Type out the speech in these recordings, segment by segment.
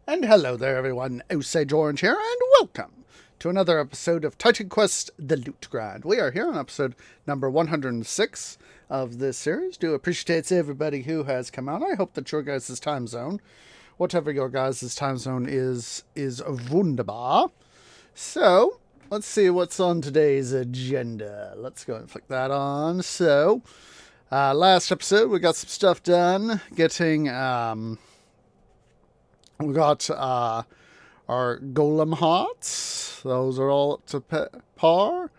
And hello there, everyone. Osage Orange here, and welcome to another episode of Titan Quest: The Loot Grind. We are here on episode number 106 of this series. Do appreciate everybody who has come out. I hope that your guys' time zone, whatever your guys' time zone is wunderbar. So, let's see what's on today's agenda. Let's go and flick that on. So, last episode we got some stuff done. We got our golem hearts. Those are all up to par.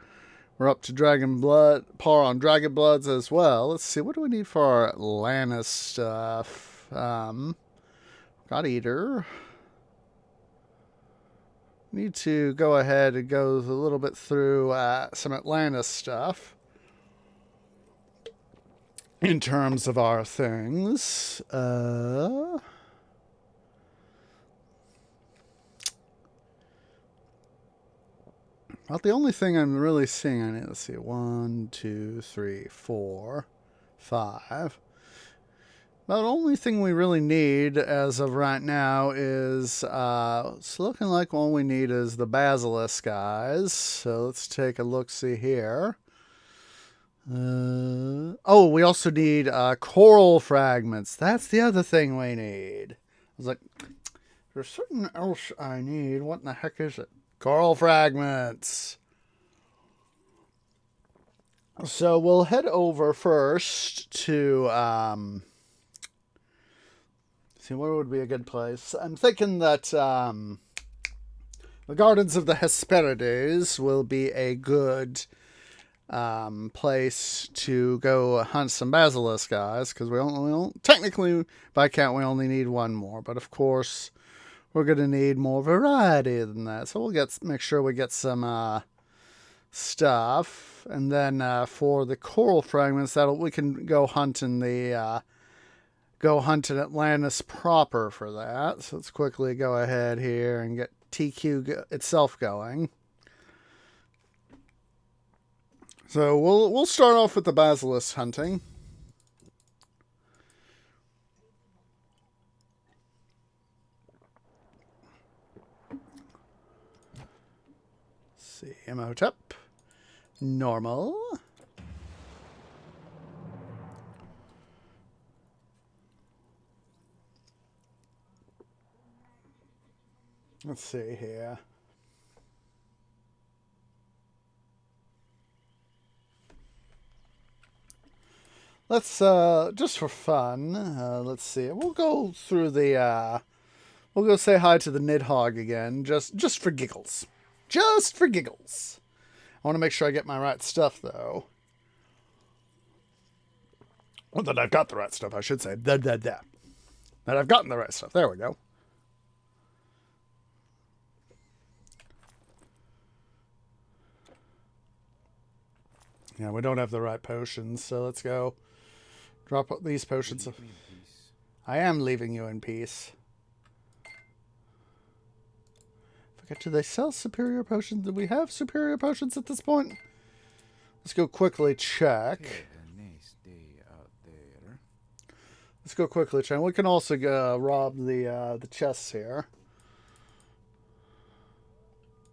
We're up to par on dragon bloods as well. Let's see, what do we need for our Atlantis stuff? God Eater. Need to go ahead and go a little bit through some Atlantis stuff in terms of our things. Well, the only thing I'm really seeing, I need to see 1, 2, 3, 4, 5. Well, the only thing we really need as of right now is, it's looking like all we need is the basilisk guys. So let's take a look-see here. We also need coral fragments. That's the other thing we need. I was like, there's something else I need. What in the heck is it? Coral fragments. So we'll head over first to, see, where would be a good place? I'm thinking that the Gardens of the Hesperides will be a good place to go hunt some basilisk guys, because we don't technically, by count, we only need one more, but of course we're going to need more variety than that. So we'll make sure we get some stuff. And then for the coral fragments, we can go hunt in Atlantis proper for that. So let's quickly go ahead here and get TQ itself going. So we'll start off with the basilisk hunting. See, Imhotep. Normal. Let's see here. Let's, just for fun, let's see. We'll go through we'll go say hi to the Nidhogg again, just for giggles. Just for giggles. I want to make sure I get my right stuff, though. Well, that I've got the right stuff, I should say. That I've gotten the right stuff. There we go. Yeah, we don't have the right potions, so let's go drop these potions. I am leaving you in peace. Do they sell superior potions? Do we have superior potions at this point? Let's go quickly check. Let's go quickly check. We can also rob the chests here.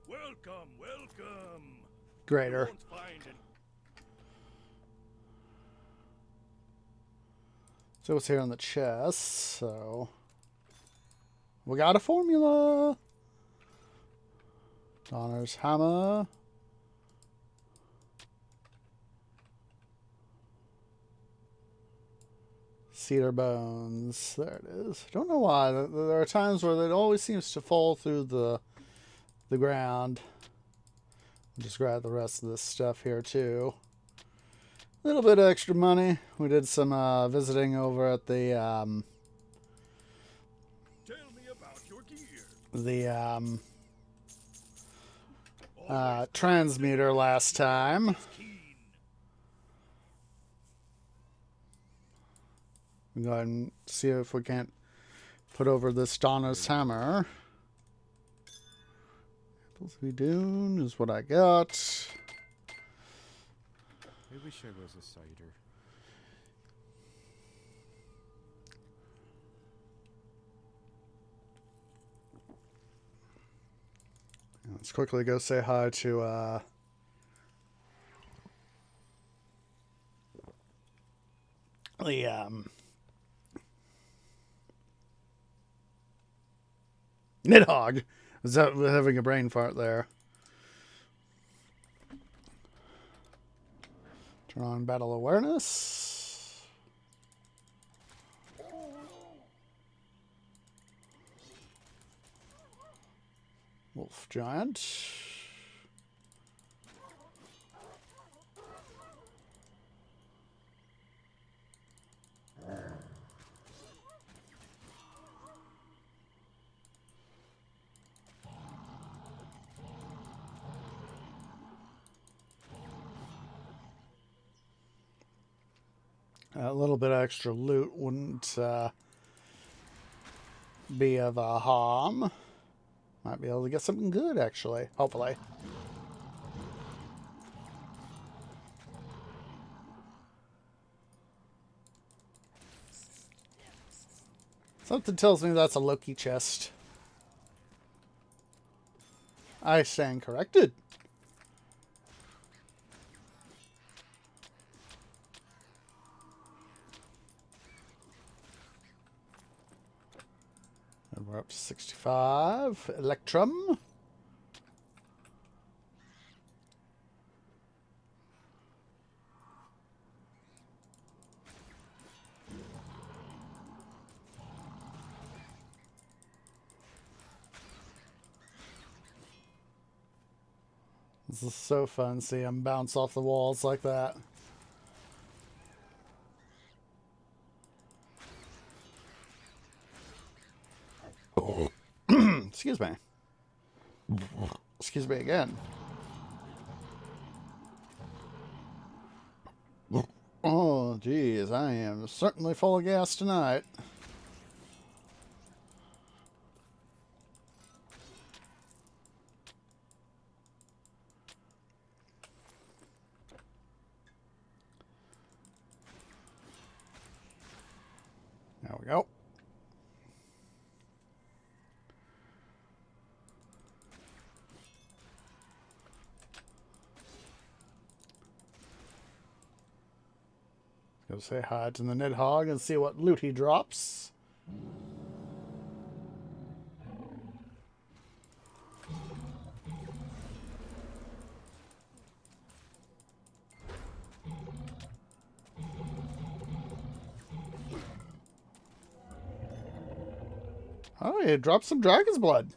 Welcome. Greater. So what's here on the chest? So we got a formula. Donner's hammer. Cedar bones. There it is. Don't know why. There are times where it always seems to fall through the ground. Just grab the rest of this stuff here too. A little bit of extra money. We did some visiting over at the Tell me about your gear. Transmuter last time. Go ahead and see if we can't put over this Donner's hammer. Applesley Dune is what I got. I wish I was a cider. Let's quickly go say hi to the Nidhogg. Is that having a brain fart there? Turn on battle awareness. Wolf giant. A little bit of extra loot wouldn't be of a harm. Might be able to get something good, actually. Hopefully. Something tells me that's a Loki chest. I stand corrected. And we're up to 65. Electrum. This is so fun, see him bounce off the walls like that. Excuse me. Excuse me again. Oh, geez, I am certainly full of gas tonight. There we go. Go say hi to the Nidhogg and see what loot he drops. Oh, he dropped some dragon's blood.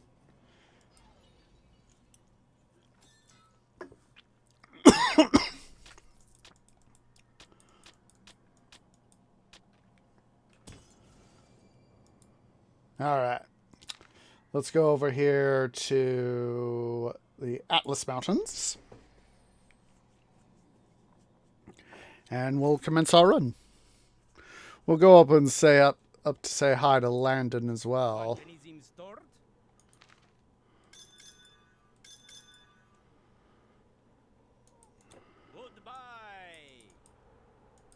All right. Let's go over here to the Atlas Mountains. And we'll commence our run. We'll go up and say up to say hi to Landon as well.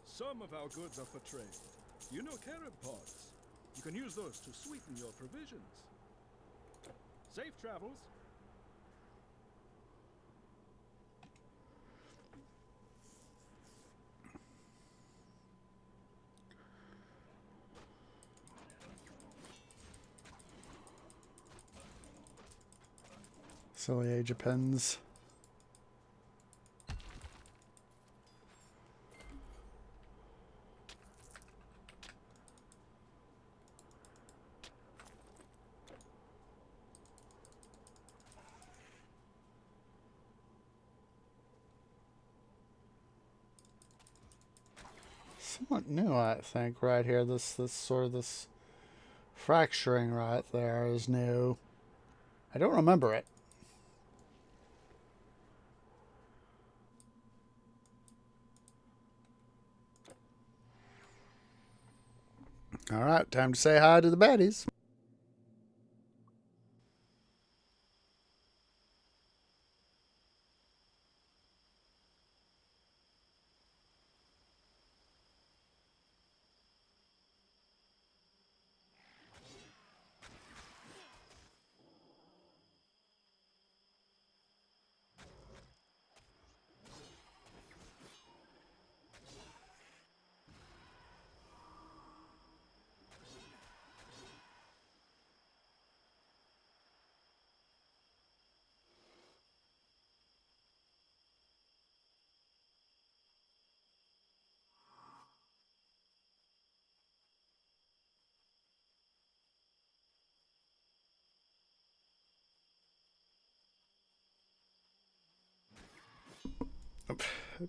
Some of our goods are for trade. You know carob pods. You can use those to sweeten your provisions. Safe travels. Silly Age of Pens. Somewhat new, I think, right here. This sort of this fracturing right there is new. I don't remember it. All right, time to say hi to the baddies.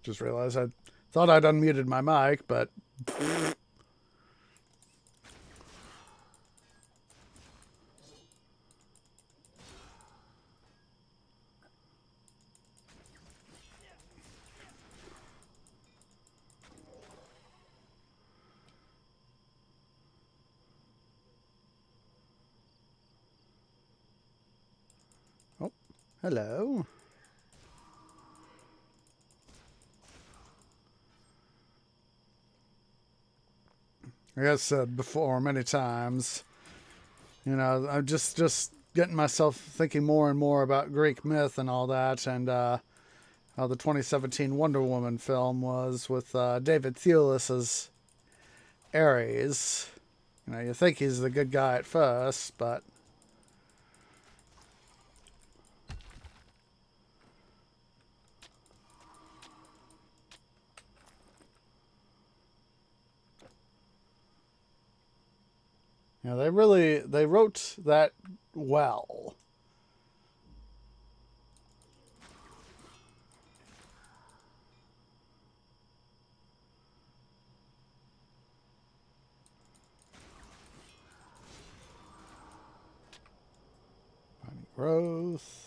Just realized I thought I'd unmuted my mic, but... Oh, hello. Like I said before many times, you know, I'm just getting myself thinking more and more about Greek myth and all that, and how the 2017 Wonder Woman film was with David Thewlis as Ares. You know, you think he's the good guy at first, but... You know, they wrote that well. Growth.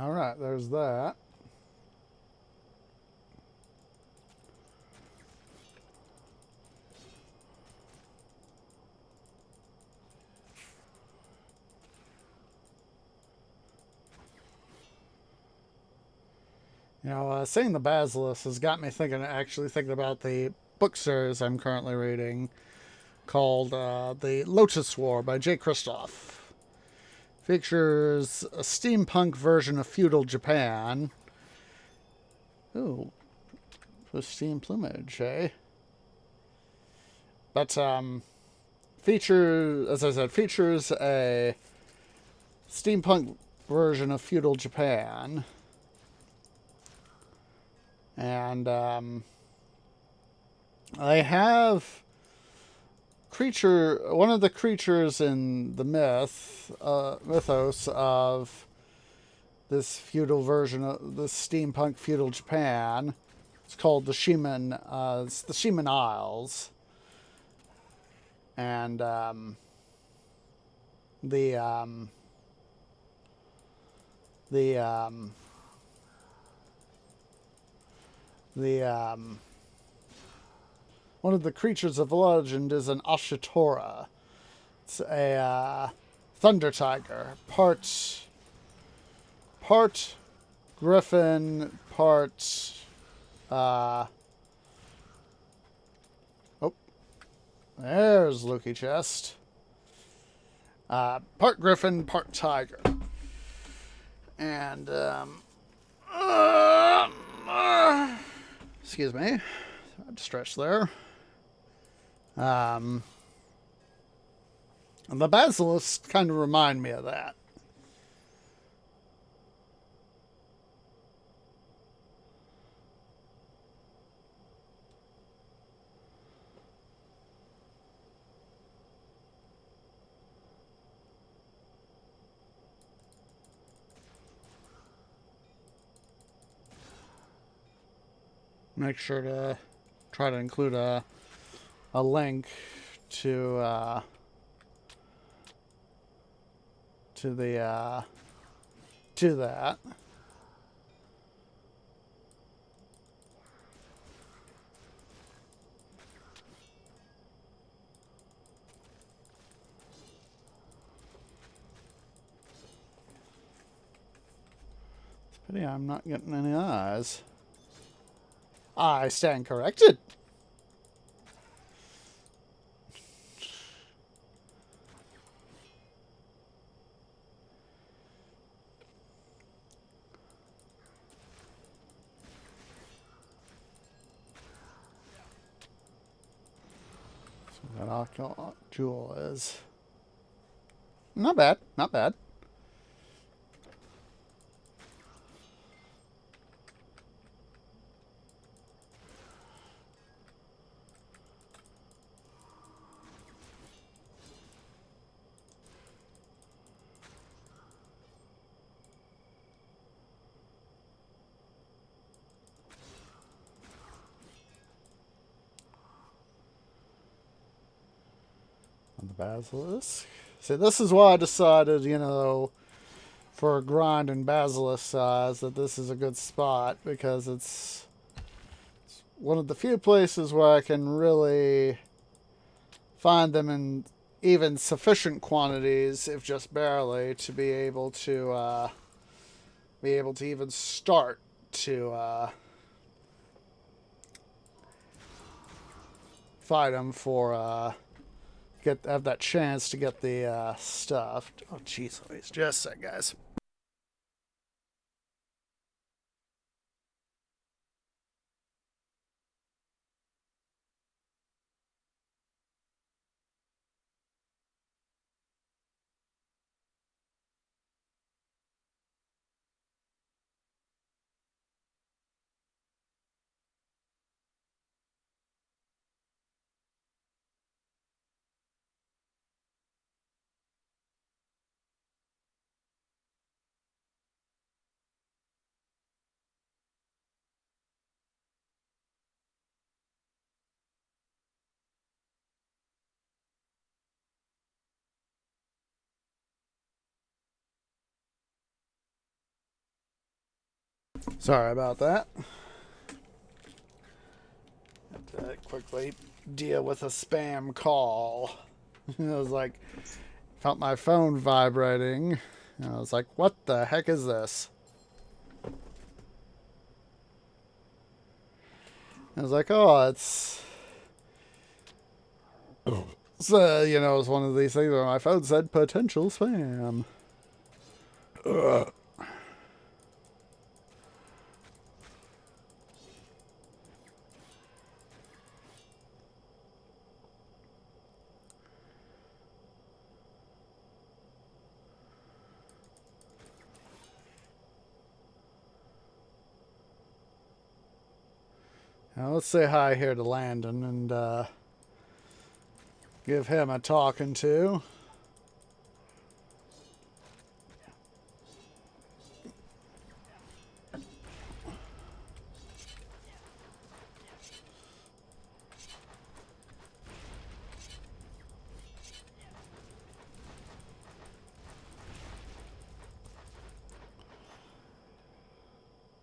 All right, there's that. You know, seeing the Basilisk has got me actually thinking about the book series I'm currently reading called The Lotus War by Jay Kristoff. Features a steampunk version of feudal Japan. Ooh, pristine plumage, eh? But, as I said, features a steampunk version of feudal Japan. And, they have one of the creatures in the mythos of this feudal version of this steampunk feudal Japan. It's called the Sheman. It's the Sheman Isles, and one of the creatures of legend is an Ashitora. It's a thunder tiger, part griffin, part oh, there's Lukey chest. Part griffin, part tiger, and excuse me, I had to stretch there. And the Basilisk kind of remind me of that. Make sure to try to include a link to that. It's a pity I'm not getting any eyes. I stand corrected. That Oculus Jewel is. Not bad. Not bad. On the Basilisk. See, this is why I decided, you know, for a grind and Basilisk size, that this is a good spot, because it's one of the few places where I can really find them in even sufficient quantities, if just barely, to be able to even start to fight them for have that chance to get the stuff. Oh, jeez, Louise, just a sec, guys. Sorry about that. Have to quickly deal with a spam call. I was like, felt my phone vibrating. And I was like, what the heck is this? I was like, oh, it's... So, you know, it's one of these things where my phone said potential spam. Ugh. Now let's say hi here to Landon and give him a talking to.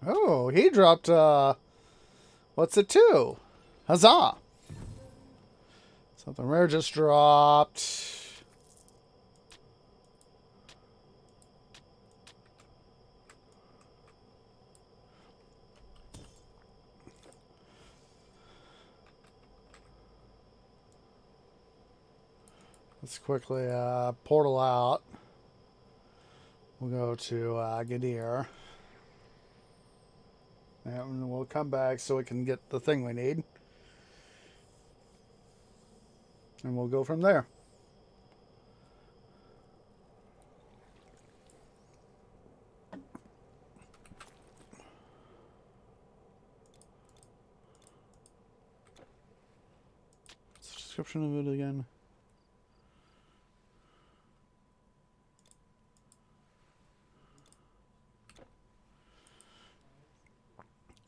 Oh, he dropped, what's it to? Huzzah! Something rare just dropped. Let's quickly portal out. We'll go to Gadir. And we'll come back so we can get the thing we need. And we'll go from there. What's the description of it again?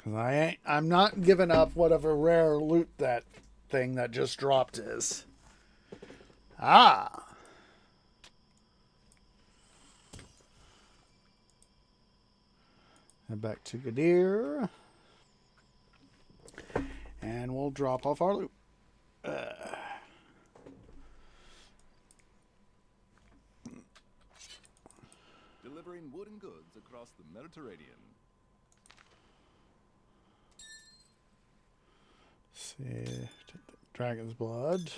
Because I'm not giving up whatever rare loot that thing that just dropped is. Ah! Head back to Gadir. And we'll drop off our loot. Delivering wooden goods across the Mediterranean. See, Dragon's Blood.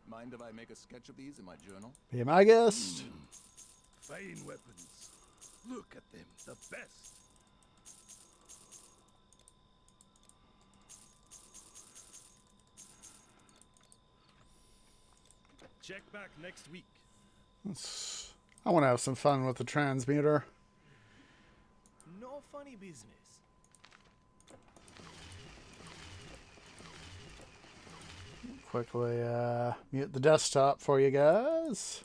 Mind if I make a sketch of these in my journal? Be my guest. Fine weapons. Look at them, the best. Check back next week. I want to have some fun with the transmuter. No funny business. Quickly mute the desktop for you guys.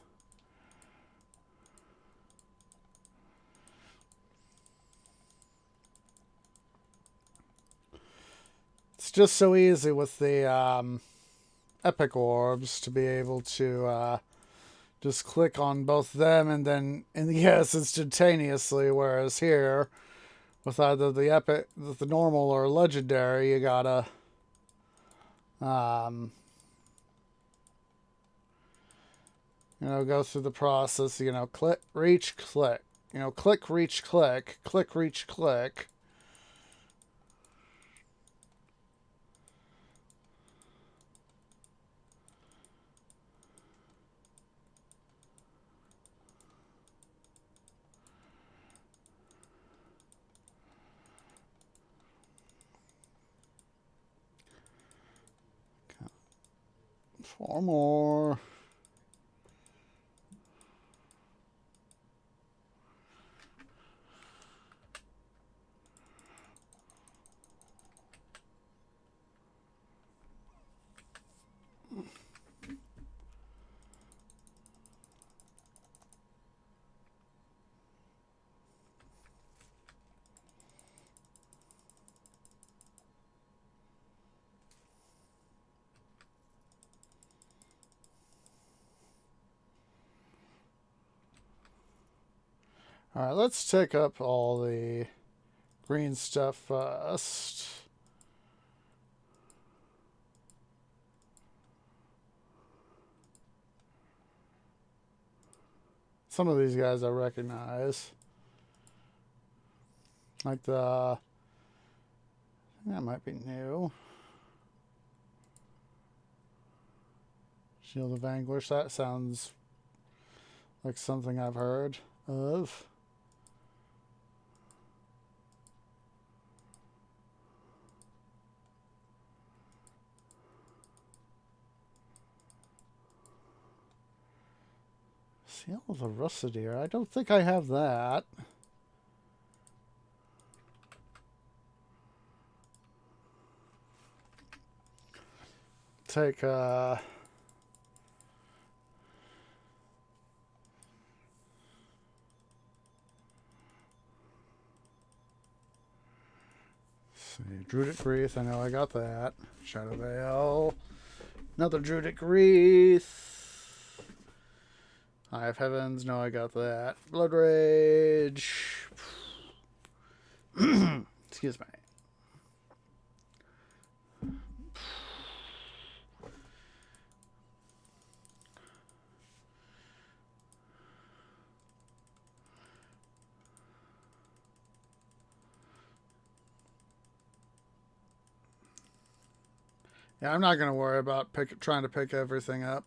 It's just so easy with the epic orbs to be able to just click on both them and then, yes, instantaneously, whereas here with either the epic, the normal or legendary, you gotta go through the process, click, reach, click, click, reach, click, click, reach, click. Four more. All right, let's take up all the green stuff first. Some of these guys I recognize. Like that might be new. Shield of Anguish, that sounds like something I've heard of. Seal of the Russideer, I don't think I have that. Take see, Druidic Wreath, I know I got that. Shadow Veil. Another Druidic Wreath. Eye of Heavens, no, I got that. Blood Rage. Excuse me. Yeah, I'm not going to worry about trying to pick everything up.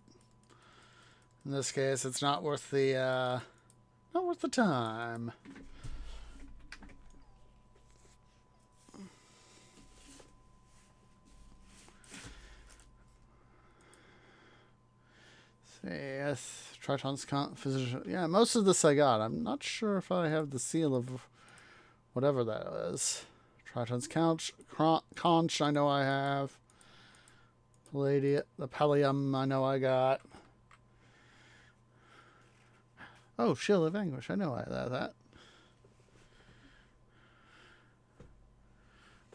In this case, it's not worth the time. See, yes, Triton's physician. Yeah, most of this I got. I'm not sure if I have the seal of whatever that is. Triton's conch, I know I have. Palladium, the Pallium, I know I got. Oh, Shield of Anguish, I know I have that.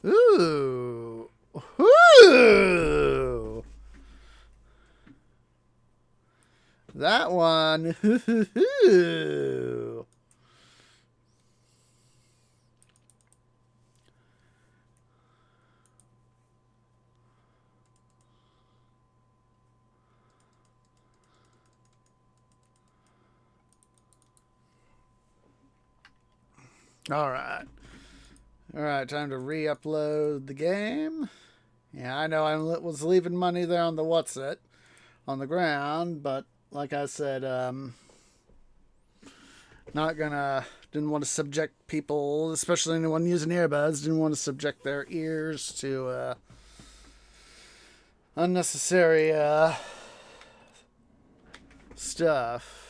Ooh. Ooh. That one. Ooh. All right. All right, time to re-upload the game. Yeah, I know I was leaving money there on the on the ground, but like I said, didn't want to subject people, especially anyone using earbuds, didn't want to subject their ears to unnecessary stuff.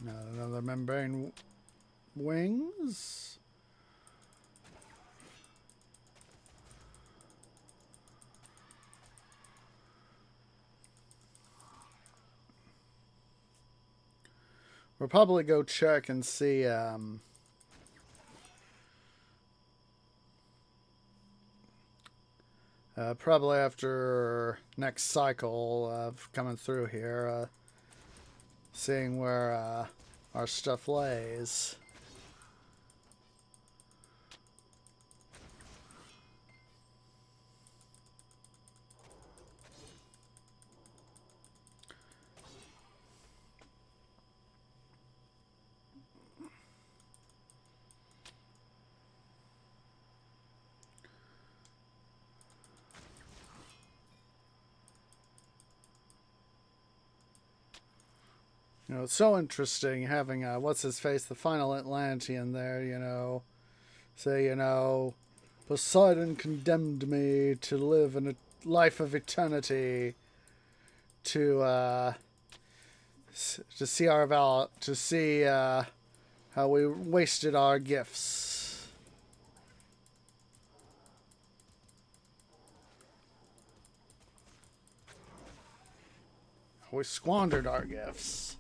Another membrane wings. We'll probably go check and see probably after next cycle of coming through here, seeing where our stuff lays. You know, it's so interesting having, what's his face, the final Atlantean there, you know, say, you know, Poseidon condemned me to live in a life of eternity, to see how we wasted our gifts. We squandered our gifts.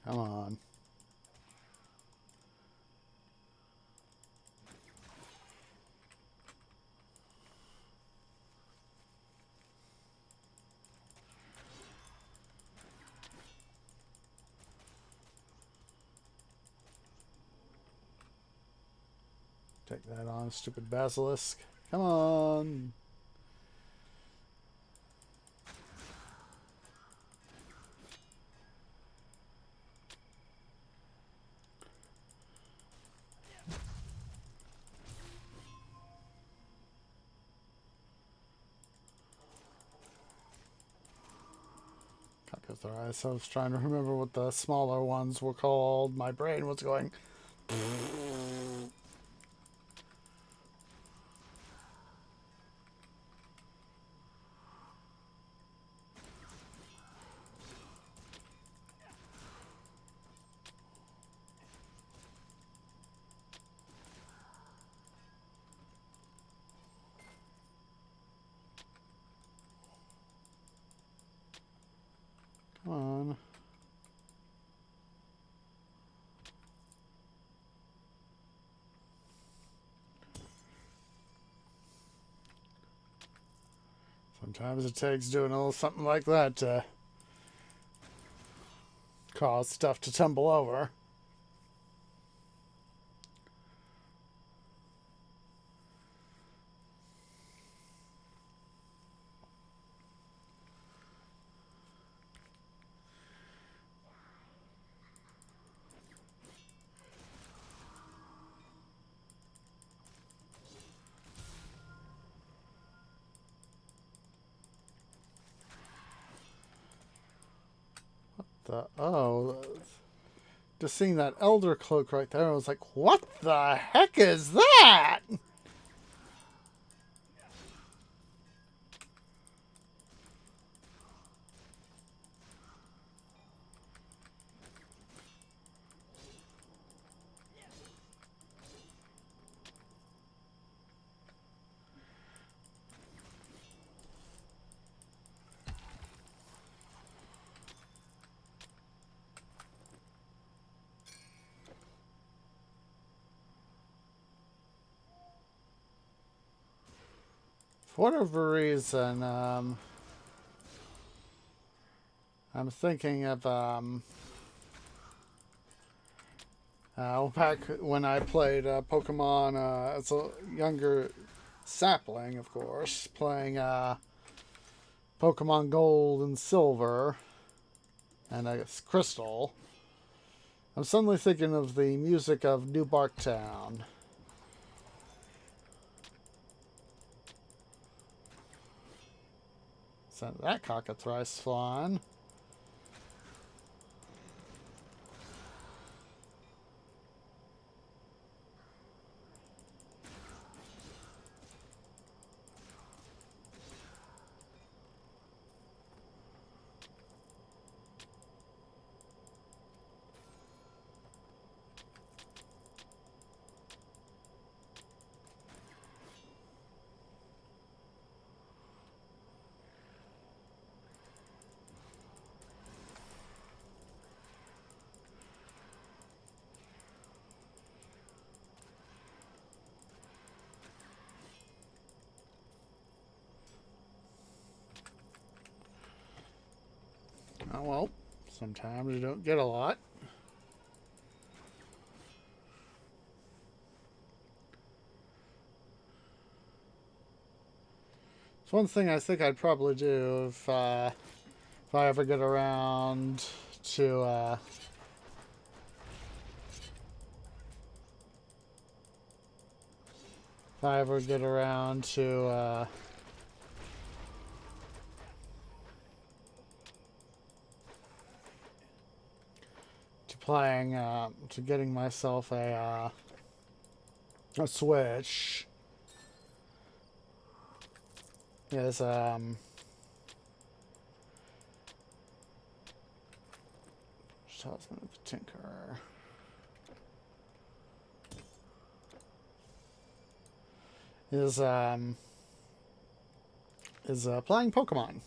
Come on. Take that on, stupid basilisk. Come on. I was trying to remember what the smaller ones were called. My brain was going. Come on. Sometimes it takes doing a little something like that to cause stuff to tumble over. Just seeing that elder cloak right there, I was like, what the heck is that? For whatever reason, I'm thinking of back when I played Pokemon as a younger sapling, of course, playing Pokemon Gold and Silver, and I guess Crystal. I'm suddenly thinking of the music of New Bark Town. Send that cockatrice flying. Oh well, sometimes you don't get a lot. It's one thing I think I'd probably do if I ever get around to if I ever get around to playing to getting myself a Switch is Talisman of the Tinker. Is playing Pokemon.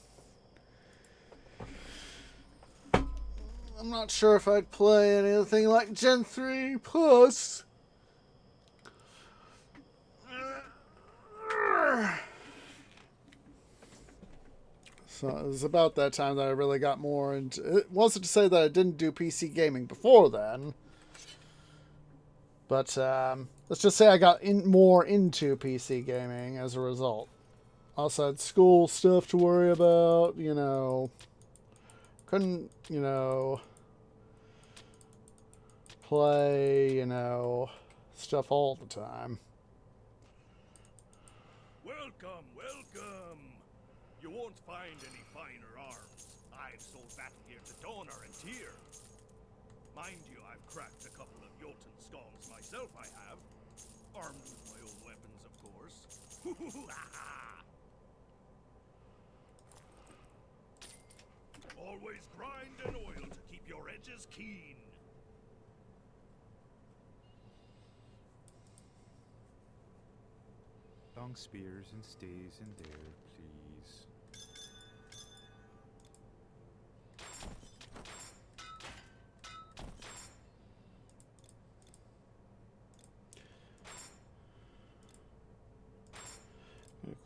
I'm not sure if I'd play anything like Gen 3 Plus. So it was about that time that I really got more into it. Wasn't to say that I didn't do PC gaming before then, but let's just say I got more into PC gaming as a result. Also had school stuff to worry about, couldn't, play, stuff all the time. Welcome, welcome. You won't find any finer arms. I've sold battle gear to Donor and Tyr. Mind you, I've cracked a couple of Jotun skulls myself, I have. Armed with my own weapons, of course. Always grind and oil to keep your edges keen. Long spears and stays in there, please.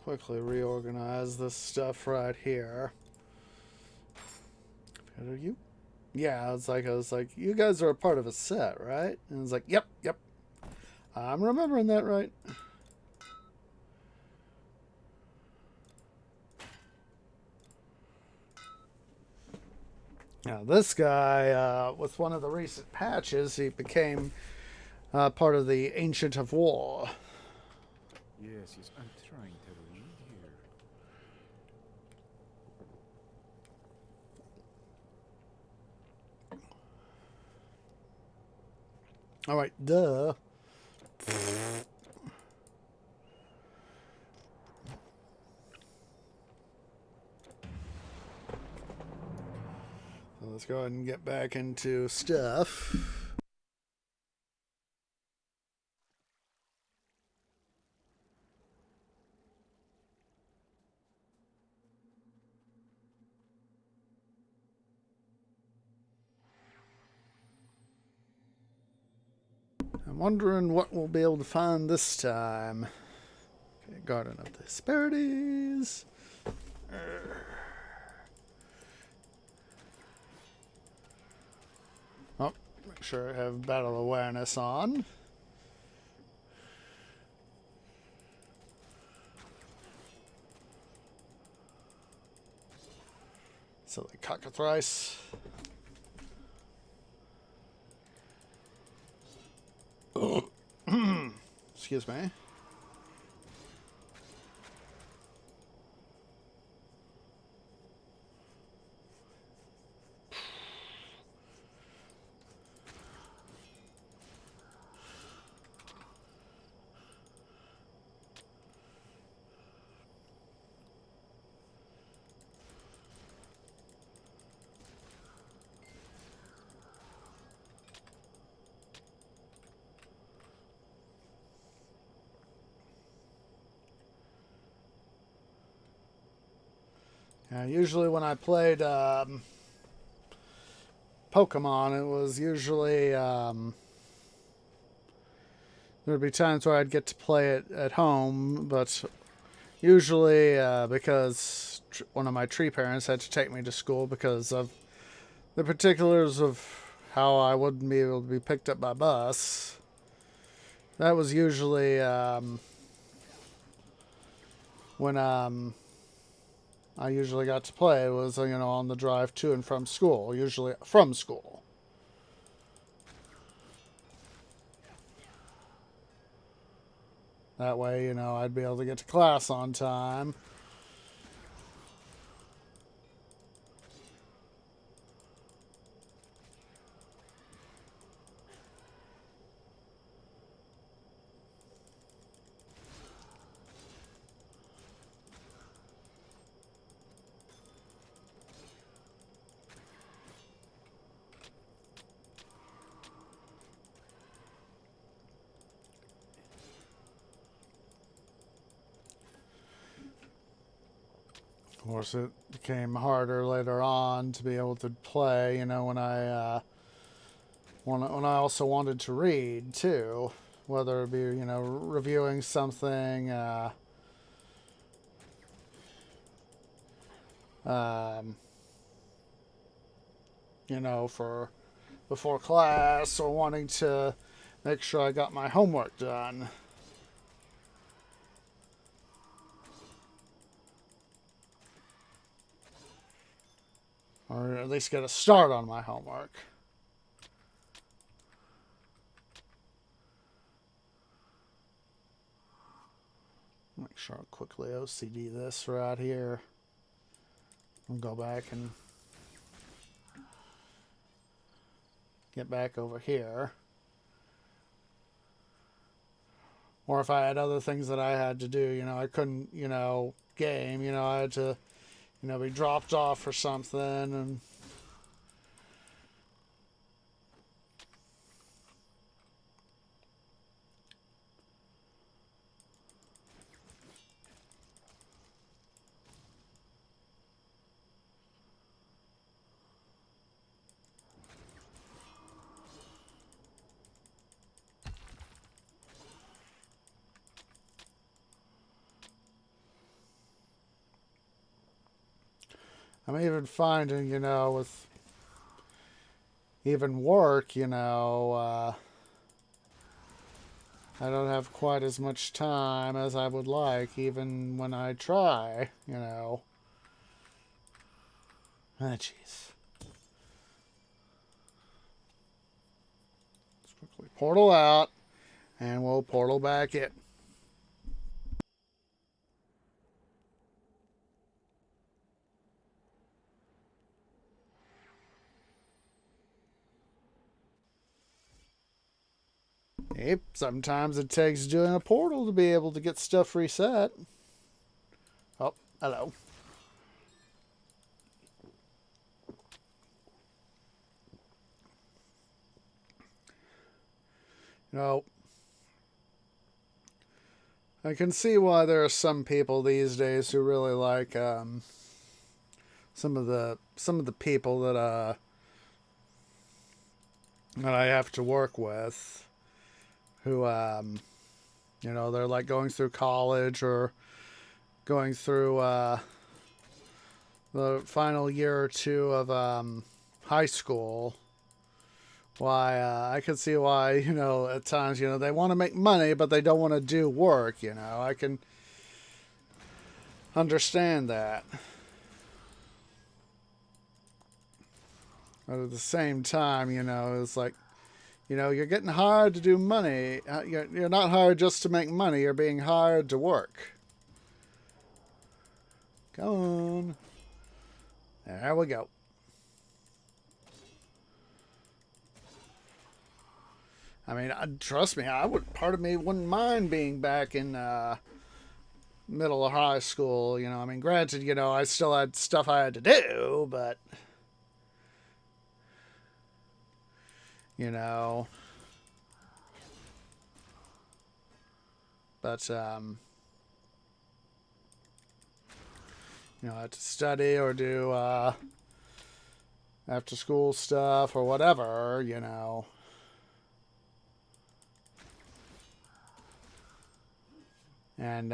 Quickly reorganize this stuff right here. Are you? Yeah, I was like, you guys are a part of a set, right? And it's like, yep. I'm remembering that right. Now, this guy, with one of the recent patches, he became part of the Ancient of War. Yes, I'm trying to read here. All right, duh. So let's go ahead and get back into stuff. I'm wondering what we'll be able to find this time. Okay, Garden of the Hesperides. Oh, make sure I have battle awareness on. Silly cockatrice. Excuse me. Usually when I played Pokemon, it was usually there'd be times where I'd get to play it at home, but usually because one of my tree parents had to take me to school because of the particulars of how I wouldn't be able to be picked up by bus. That was usually when I usually got to play was, on the drive to and from school, usually from school. That way, I'd be able to get to class on time. Of course, it became harder later on to be able to play, when I also wanted to read too, whether it be, reviewing something, for before class, or wanting to make sure I got my homework done. Or at least get a start on my homework. Make sure I'll quickly OCD this right here. I'll go back and get back over here. Or if I had other things that I had to do, I couldn't, game, I had to, be dropped off or something, and I'm even finding, with even work, I don't have quite as much time as I would like, even when I try, Ah, jeez. Let's quickly portal out, and we'll portal back in. Yep, sometimes it takes doing a portal to be able to get stuff reset. Oh, hello. I can see why there are some people these days who really like some of the people that I have to work with, who You know, they're like going through college or going through the final year or two of high school. Why, I can see why, you know, at times, you know, they want to make money, but they don't want to do work, you know. I can understand that. But at the same time, you know, it's like, you know, you're getting hired to do money. You're not hired just to make money. You're being hired to work. Come on. There we go. I mean, trust me, part of me wouldn't mind being back in middle of high school. You know, I mean, granted, you know, I still had stuff I had to do, but you know, you know, I had to study or do after school stuff or whatever, you know. And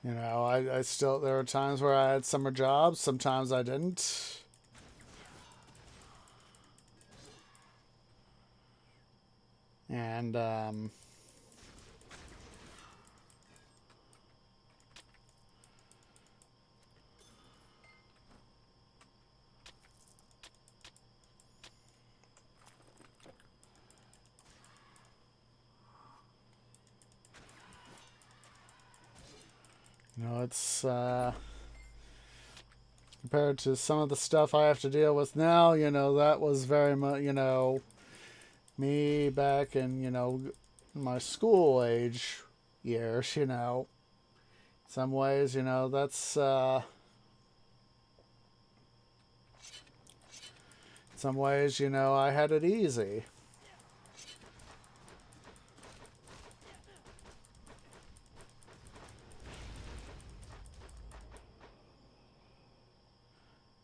you know, I still, there were times where I had summer jobs, sometimes I didn't. And you know, it's compared to some of the stuff I have to deal with now, you know, that was very much, you know, me back in, you know, my school age years, you know. In some ways, you know, that's in some ways, you know, I had it easy.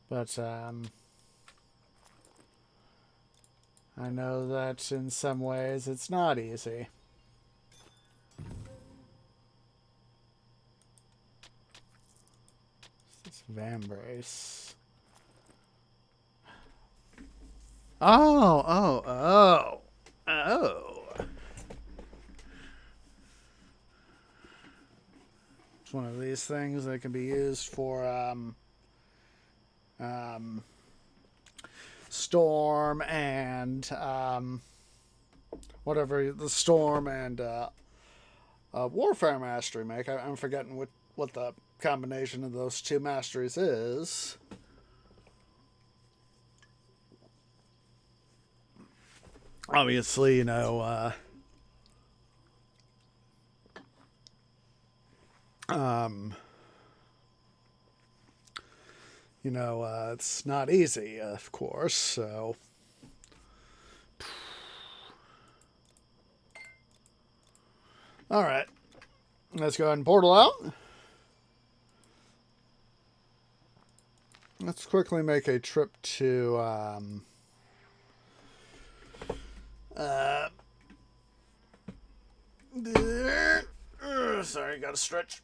But I know that in some ways it's not easy. This Vambrace. Oh. It's one of these things that can be used for Storm and whatever the Storm and Warfare Mastery make. I'm forgetting what the combination of those two masteries is. Obviously, you know, you know, it's not easy, of course, so. All right. Let's go ahead and portal out. Let's quickly make a trip to, sorry, gotta stretch.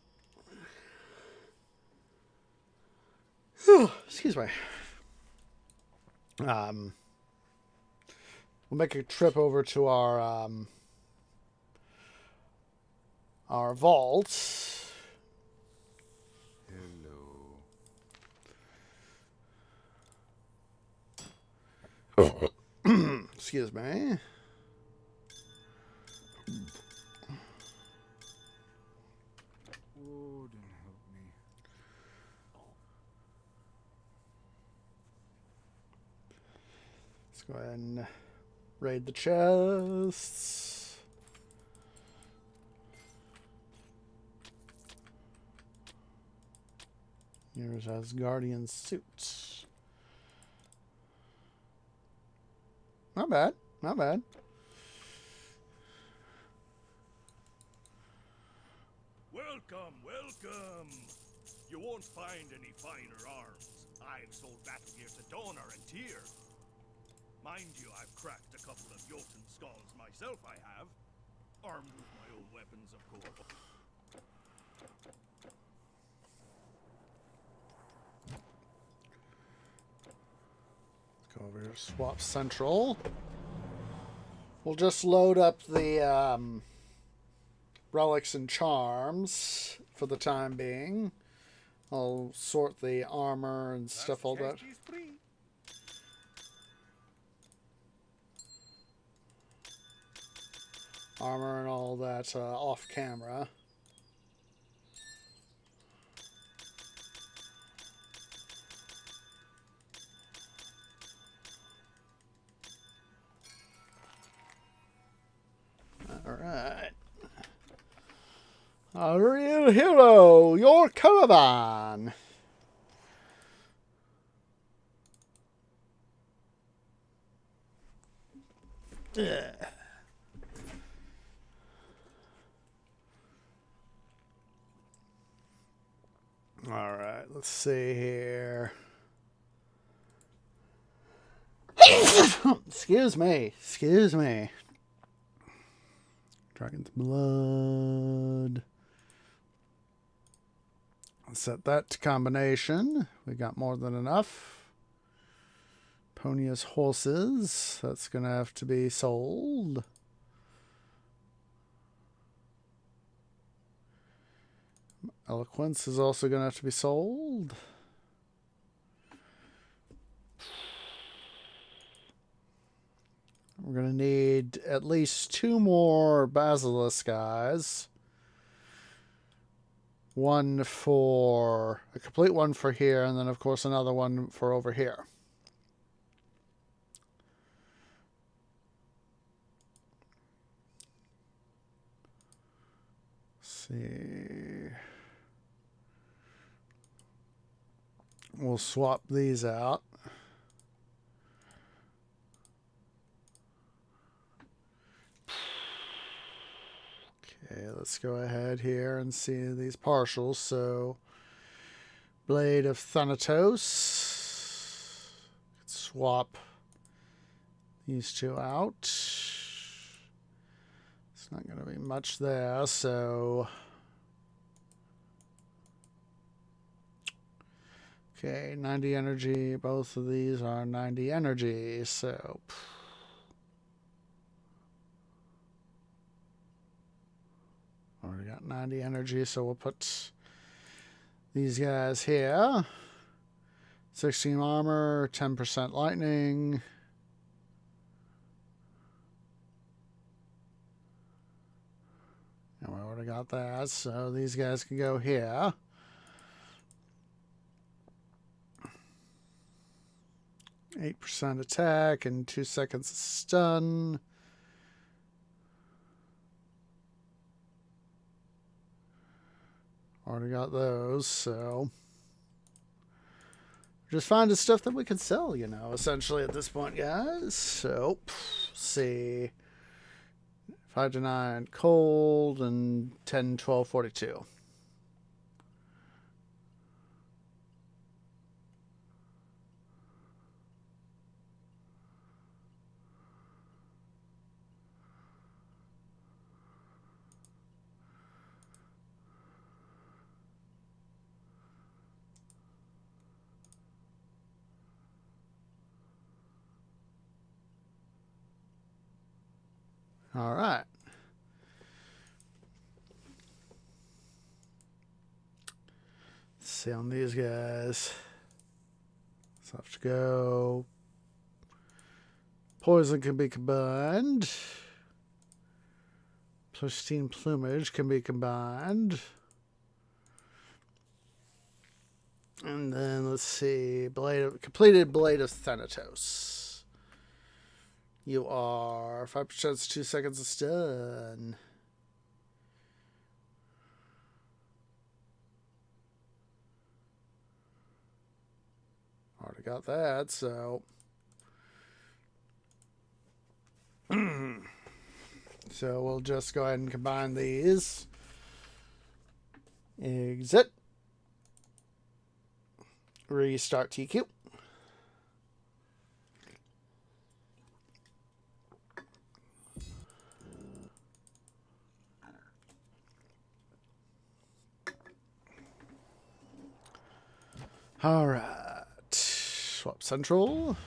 Excuse me. We'll make a trip over to our vault. Hello. Excuse me. Odin, help me. Let's go ahead and raid the chests. Here's Asgardian suit. Not bad. Not bad. Welcome. You won't find any finer arms. I've sold battle gear to Donor and Tyr. Mind you, I've cracked a couple of Jotun skulls myself, I have. Armed with my own weapons, of course. Go over here, swap central. We'll just load up the relics and charms for the time being. I'll sort the armor and stuff all that. Armor and all that off camera. Alright. A real hero, your caravan. Yeah. Alright, let's see here. Excuse me. Excuse me. Dragon's blood. Let's set that to combination. We got more than enough. Ponia's horses. That's going to have to be sold. Eloquence is also going to have to be sold. We're going to need at least 2 more basilisk guys. One for a complete one for here, and then of course another one for over here. Let's see. We'll swap these out. Okay, let's go ahead here and see these partials. So, Blade of Thanatos. Swap these 2 out. It's not going to be much there, so... Okay, 90 energy. Both of these are 90 energy, so... Already got 90 energy, so we'll put these guys here. 16 armor, 10% lightning. And we already got that, so these guys can go here. %, attack and 2 seconds of stun. Already got those, so just finding stuff that we can sell, you know, essentially at this point, guys. So, see, 5 to 9 cold and 10, 12, 42. All right. Let's see on these guys. So have to go. Poison can be combined. Pristine plumage can be combined. And then let's see. Completed Blade of Thanatos. You are 5%, 2 seconds of stun. Already got that, so. So we'll just go ahead and combine these. Exit. Restart TQ. All right. Swap central.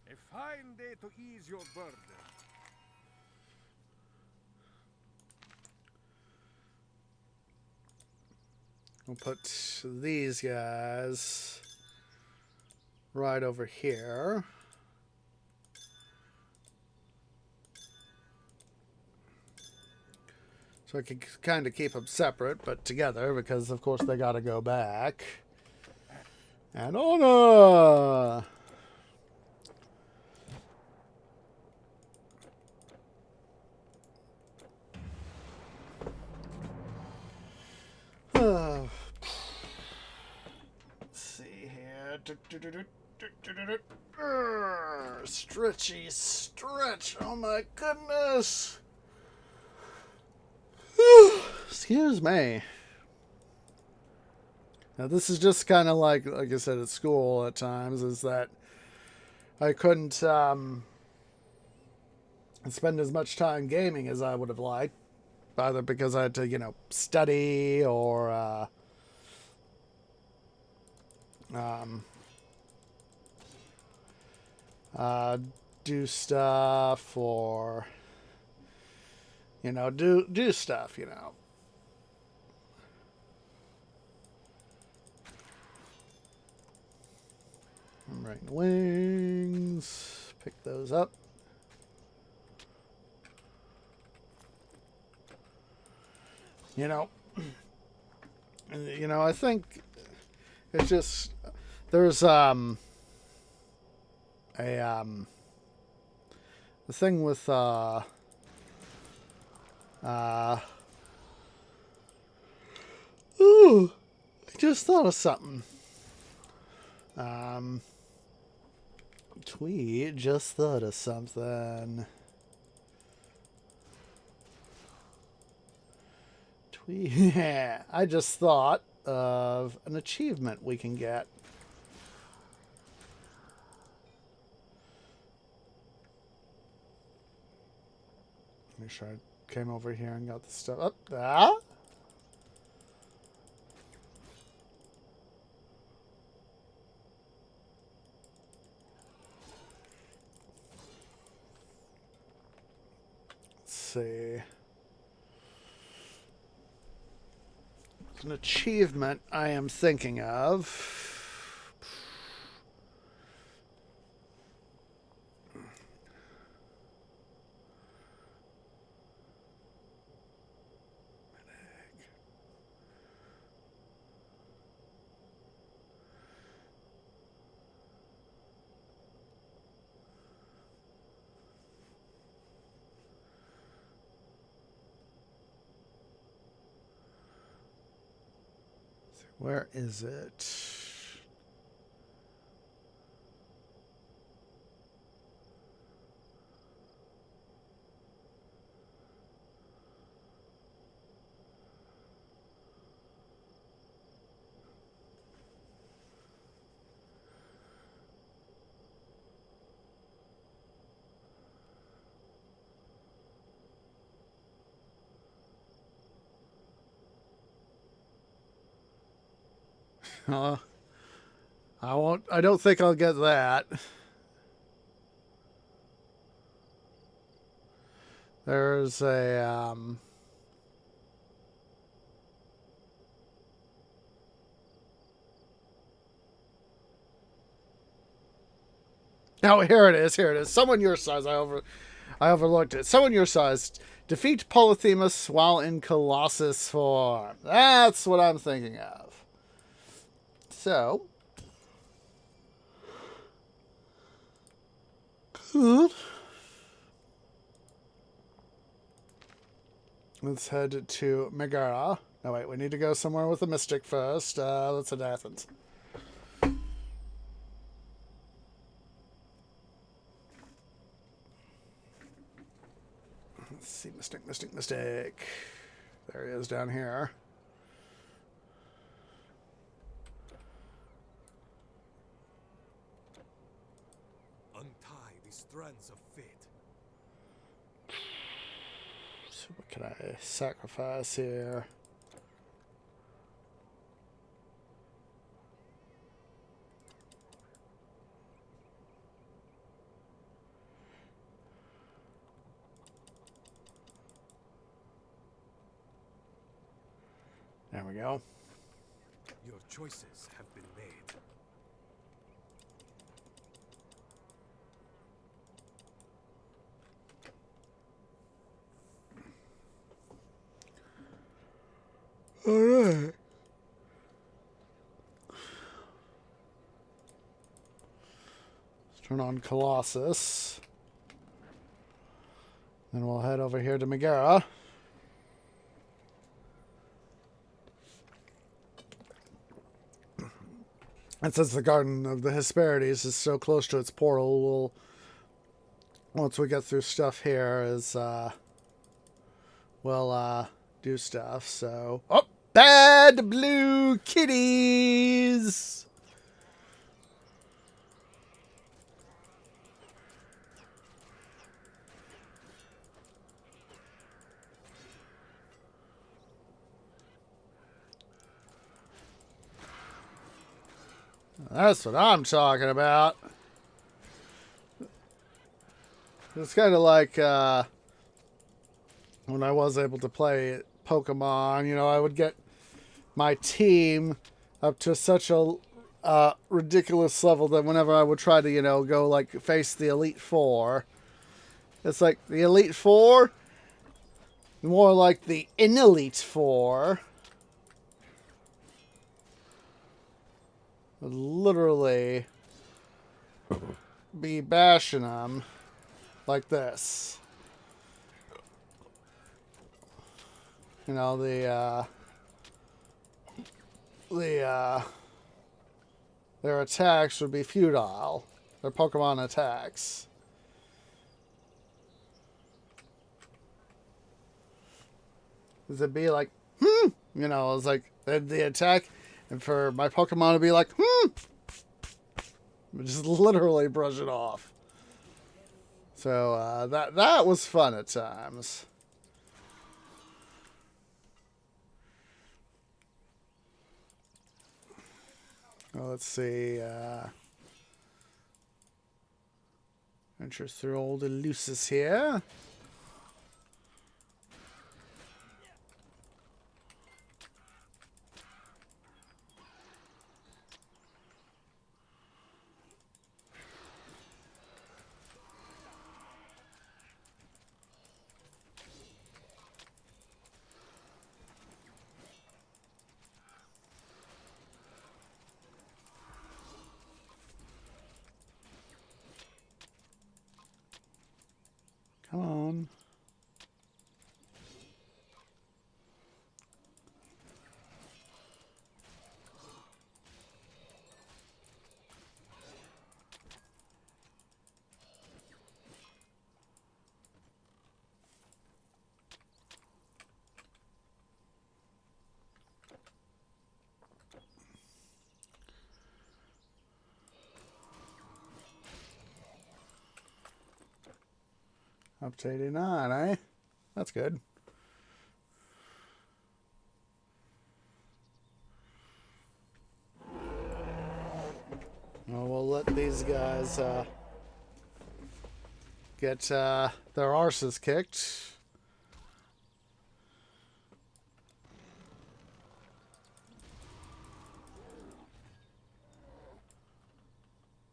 A fine day to ease your burden. We'll put these guys right over here. So I can kind of keep them separate, but together, because of course they got to go back. And honor! Let's see here. Stretchy stretch. Oh my goodness. Excuse me. Now this is just kind of like I said at school at times, is that I couldn't spend as much time gaming as I would have liked, either because I had to, you know, study or do stuff, or you know, do stuff, you know. Right wings, pick those up. You know, I think it's just there's the thing with ooh, I just thought of something. Tweet just thought of something. Yeah, I just thought of an achievement we can get. Make sure I came over here and got the stuff up. Ah! Let's see. It's an achievement I am thinking of. Where is it? I won't. I don't think I'll get that. There's a Oh, here it is. Here it is. Someone your size. I overlooked it. Someone your size. Defeat Polyphemus while in Colossus form. That's what I'm thinking of. So, good. Let's head to Megara. No, wait. We need to go somewhere with a mystic first. Let's head to Athens. Mystic. There he is down here. Untie the strands of fate. So what can I sacrifice here? There we go. Your choices have been made. Alright. Let's turn on Colossus. Then we'll head over here to Megara. And since the Garden of the Hesperides is so close to its portal, once we get through stuff here, we'll do stuff. So, oh, bad blue kitties. That's what I'm talking about. It's kind of like when I was able to play Pokemon, you know, I would get my team up to such a ridiculous level that whenever I would try to, you know, go like face the Elite Four, it's like the Elite Four, more like the Inelite Four. Would literally be bashing them like this. You know, their attacks would be futile. Their Pokemon attacks. Does it be like, you know, it's like the attack, and for my Pokemon to be like, just literally brush it off. So that was fun at times. Well, let's see. Venture through old Elusis here. Come on. Up to 89, eh? That's good. Well, we'll let these guys get their arses kicked.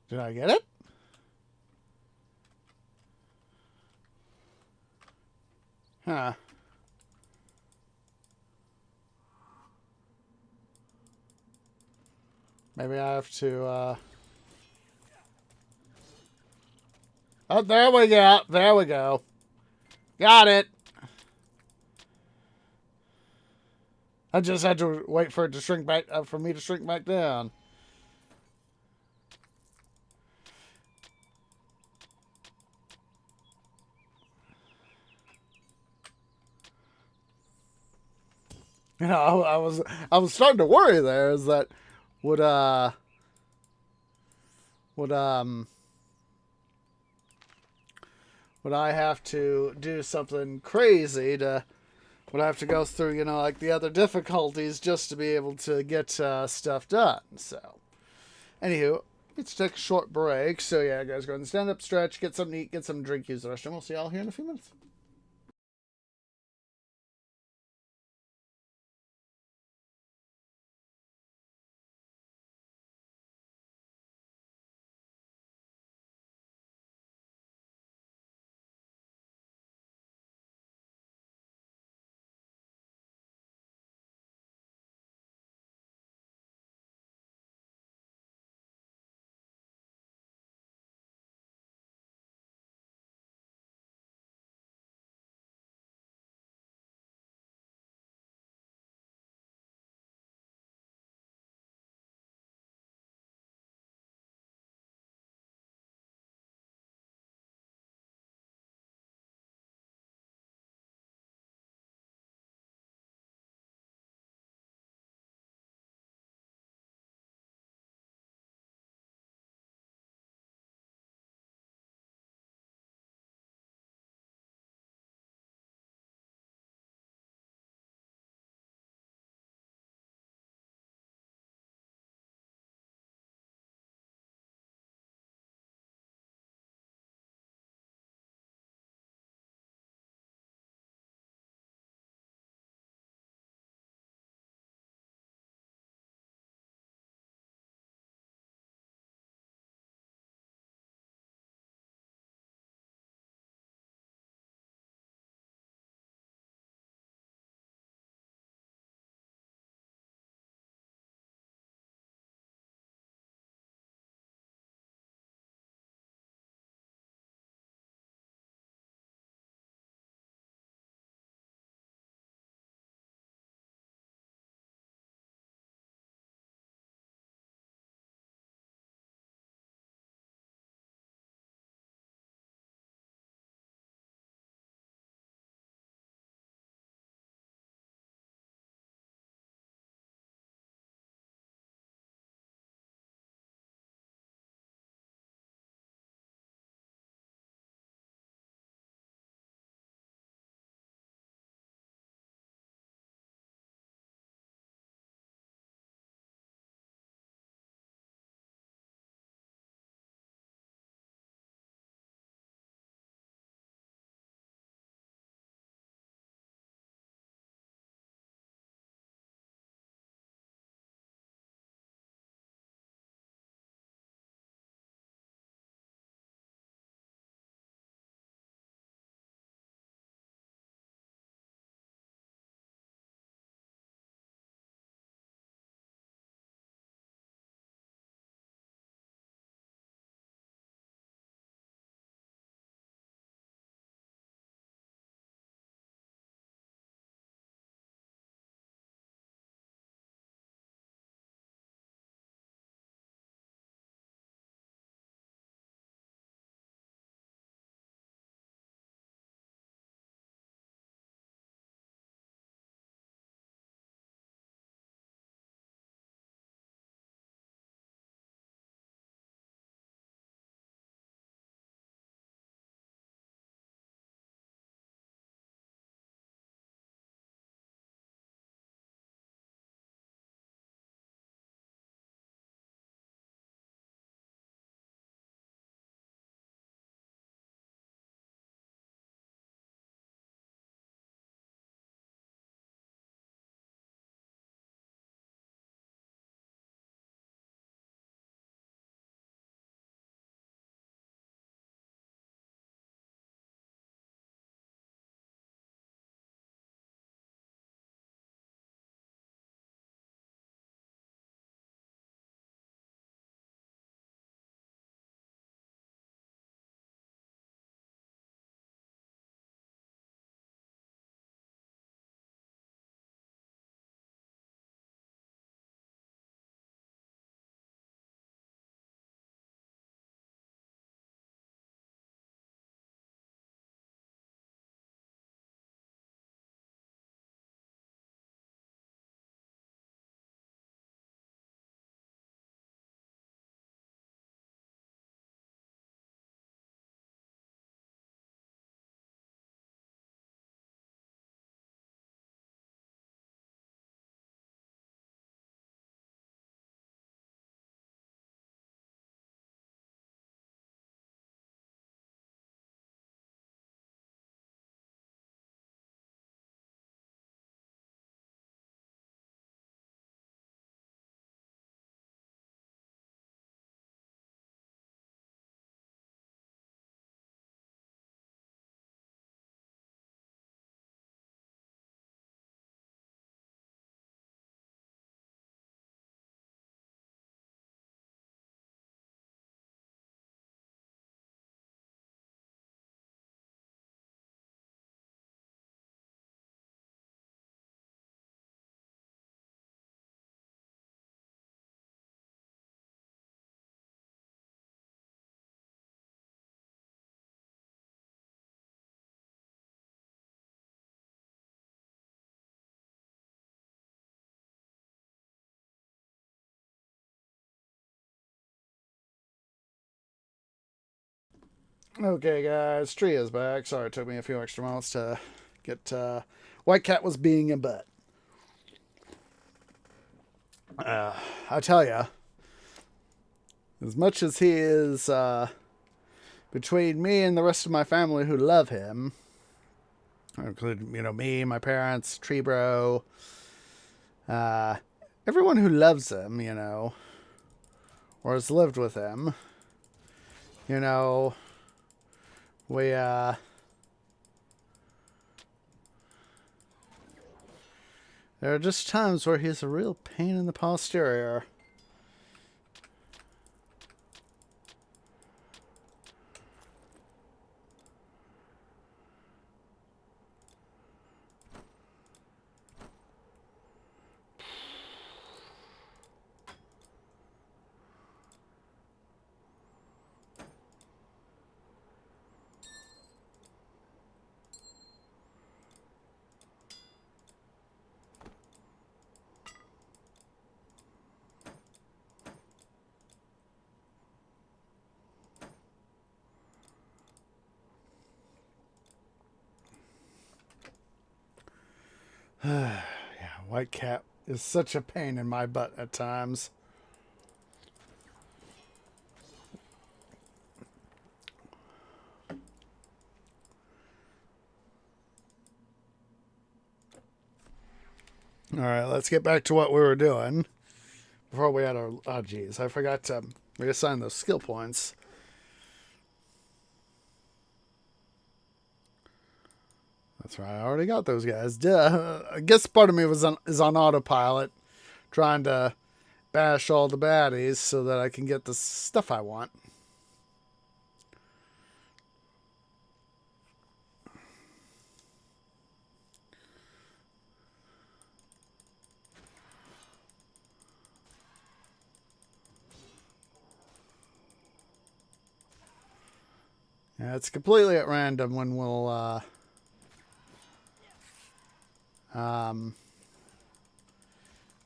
Did I get it? Huh. Maybe I have to, Oh, there we go. There we go. Got it. I just had to wait for it to shrink back, for me to shrink back down. You know, I was starting to worry there. Is that would would would I have to do something crazy to? Would I have to go through, you know, like the other difficulties just to be able to get stuff done? So, anywho, let's take a short break. So yeah, guys, go ahead and stand up, stretch, get something to eat, get some drink, use the restroom. We'll see y'all here in a few minutes. Okay, guys, Tree is back. Sorry, it took me a few extra moments to get. White Cat was being a butt. I tell ya, as much as he is between me and the rest of my family who love him, including me, my parents, Tree Bro, everyone who loves him, or has lived with him, we there are just times where he's a real pain in the posterior. Yeah, White Cat is such a pain in my butt at times. All right, let's get back to what we were doing before we had our. Oh, geez, I forgot to reassign those skill points. That's right, I already got those guys. Duh. I guess part of me is on autopilot, trying to bash all the baddies so that I can get the stuff I want. Yeah, it's completely at random when we'll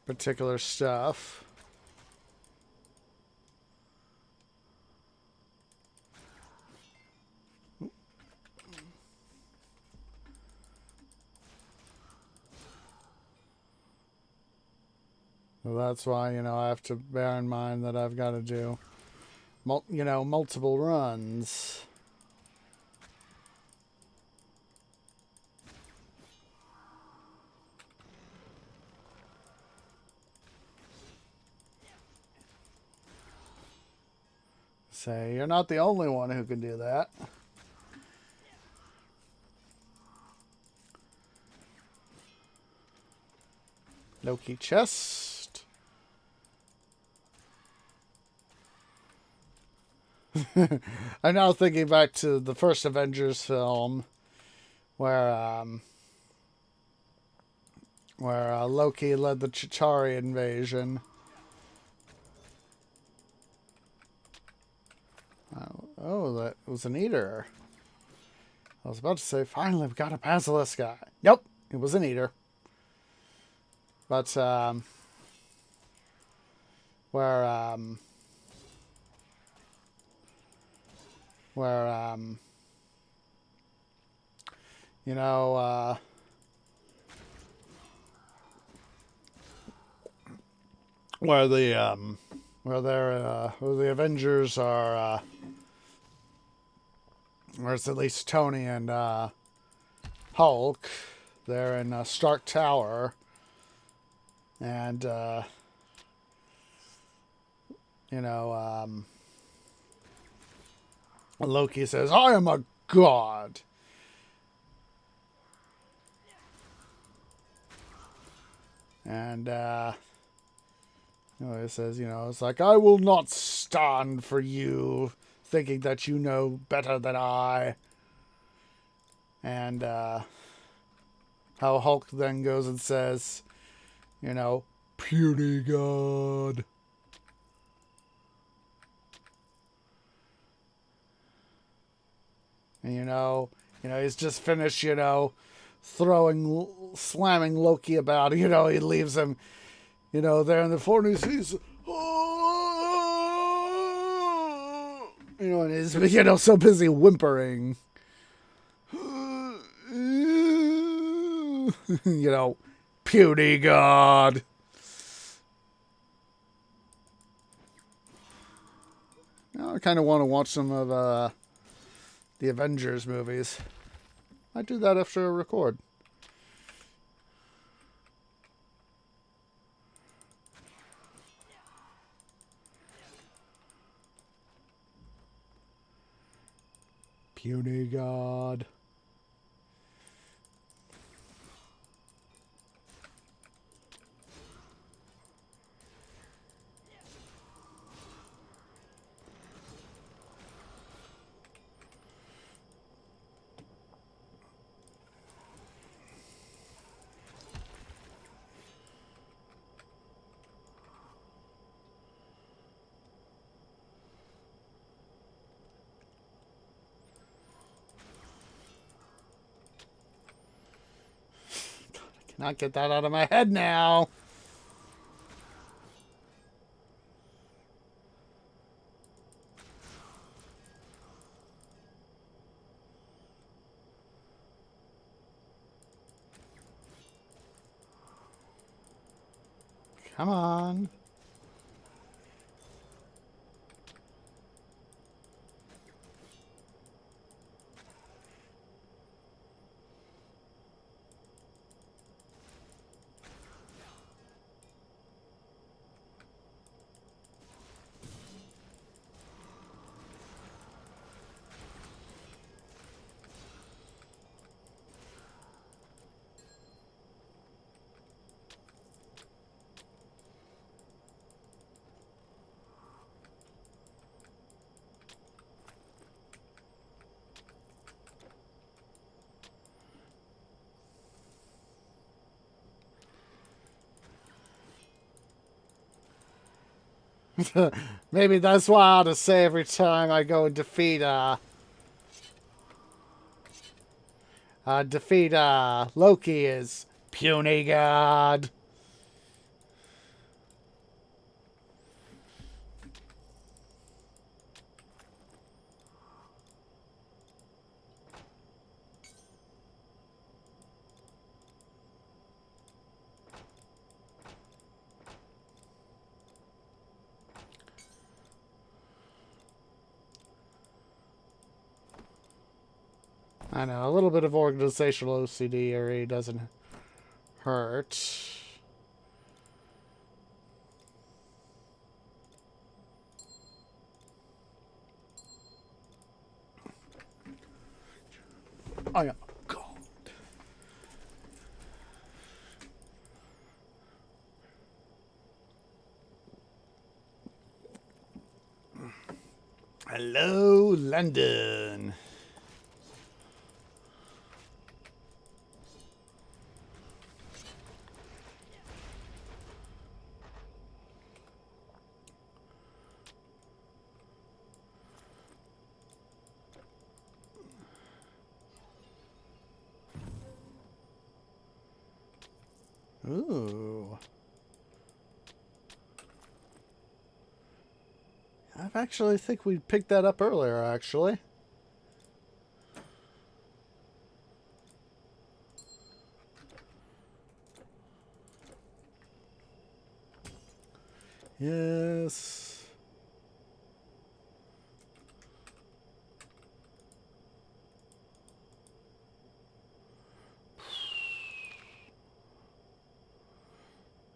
particular stuff. So that's why, I have to bear in mind that I've got to do, multiple runs. Say, you're not the only one who can do that. Loki chest. I'm now thinking back to the first Avengers film where Loki led the Chitauri invasion. Oh, that was an eater. I was about to say, finally, we got a basilisk guy. Nope, it was an eater. But, where the Avengers are, or it's at least Tony and Hulk. They're in Stark Tower, and Loki says, "I am a god." And he says, it's like, "I will not stand for you thinking that you know better than I." And how Hulk then goes and says, "Puny god." And he's just finished, slamming Loki about. He leaves him, there in the forest. He's, oh! You know, and he's, you know, so busy whimpering. You know, puny god. Now I kind of want to watch some of the Avengers movies. I do that after I record. Puny god. Cannot get that out of my head now. Come on. Maybe that's what I ought to say every time I go and defeat Loki is puny god. I know, a little bit of organizational OCD already doesn't hurt. Oh yeah. God. Hello, London. Ooh. I actually think we picked that up earlier, actually. Yes.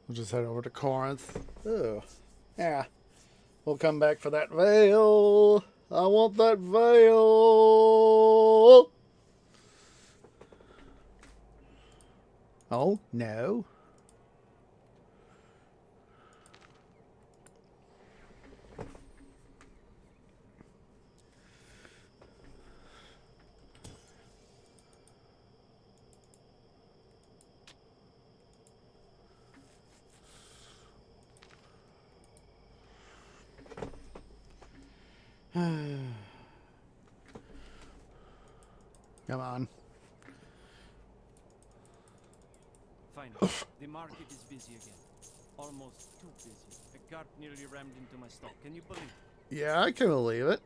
We'll just head over to Corinth. Ugh. Yeah. We'll come back for that veil. I want that veil. Oh, no. Come on. Finally, the market is busy again. Almost too busy. A cart nearly rammed into my stock. Can you believe it? Yeah, I can believe it.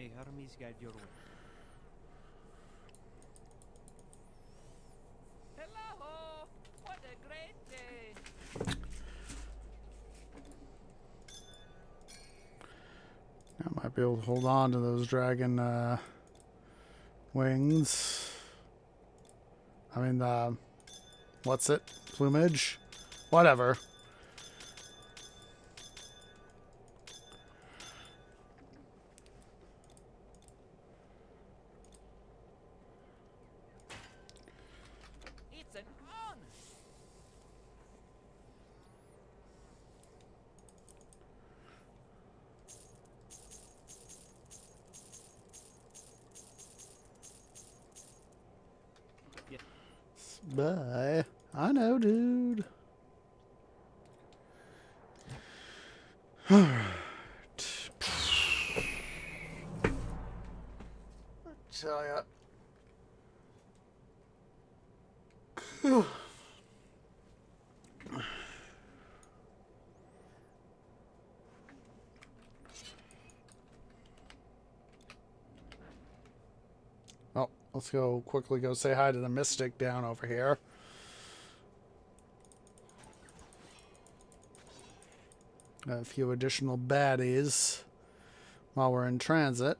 May Hermes guide your way. Hello! What a great day! I might be able to hold on to those dragon wings. I mean, what's it? Plumage? Whatever. It's an honor! Bye. I know, dude. Alright. I tell ya. Oh, let's quickly go say hi to the Mystic down over here. A few additional baddies while we're in transit.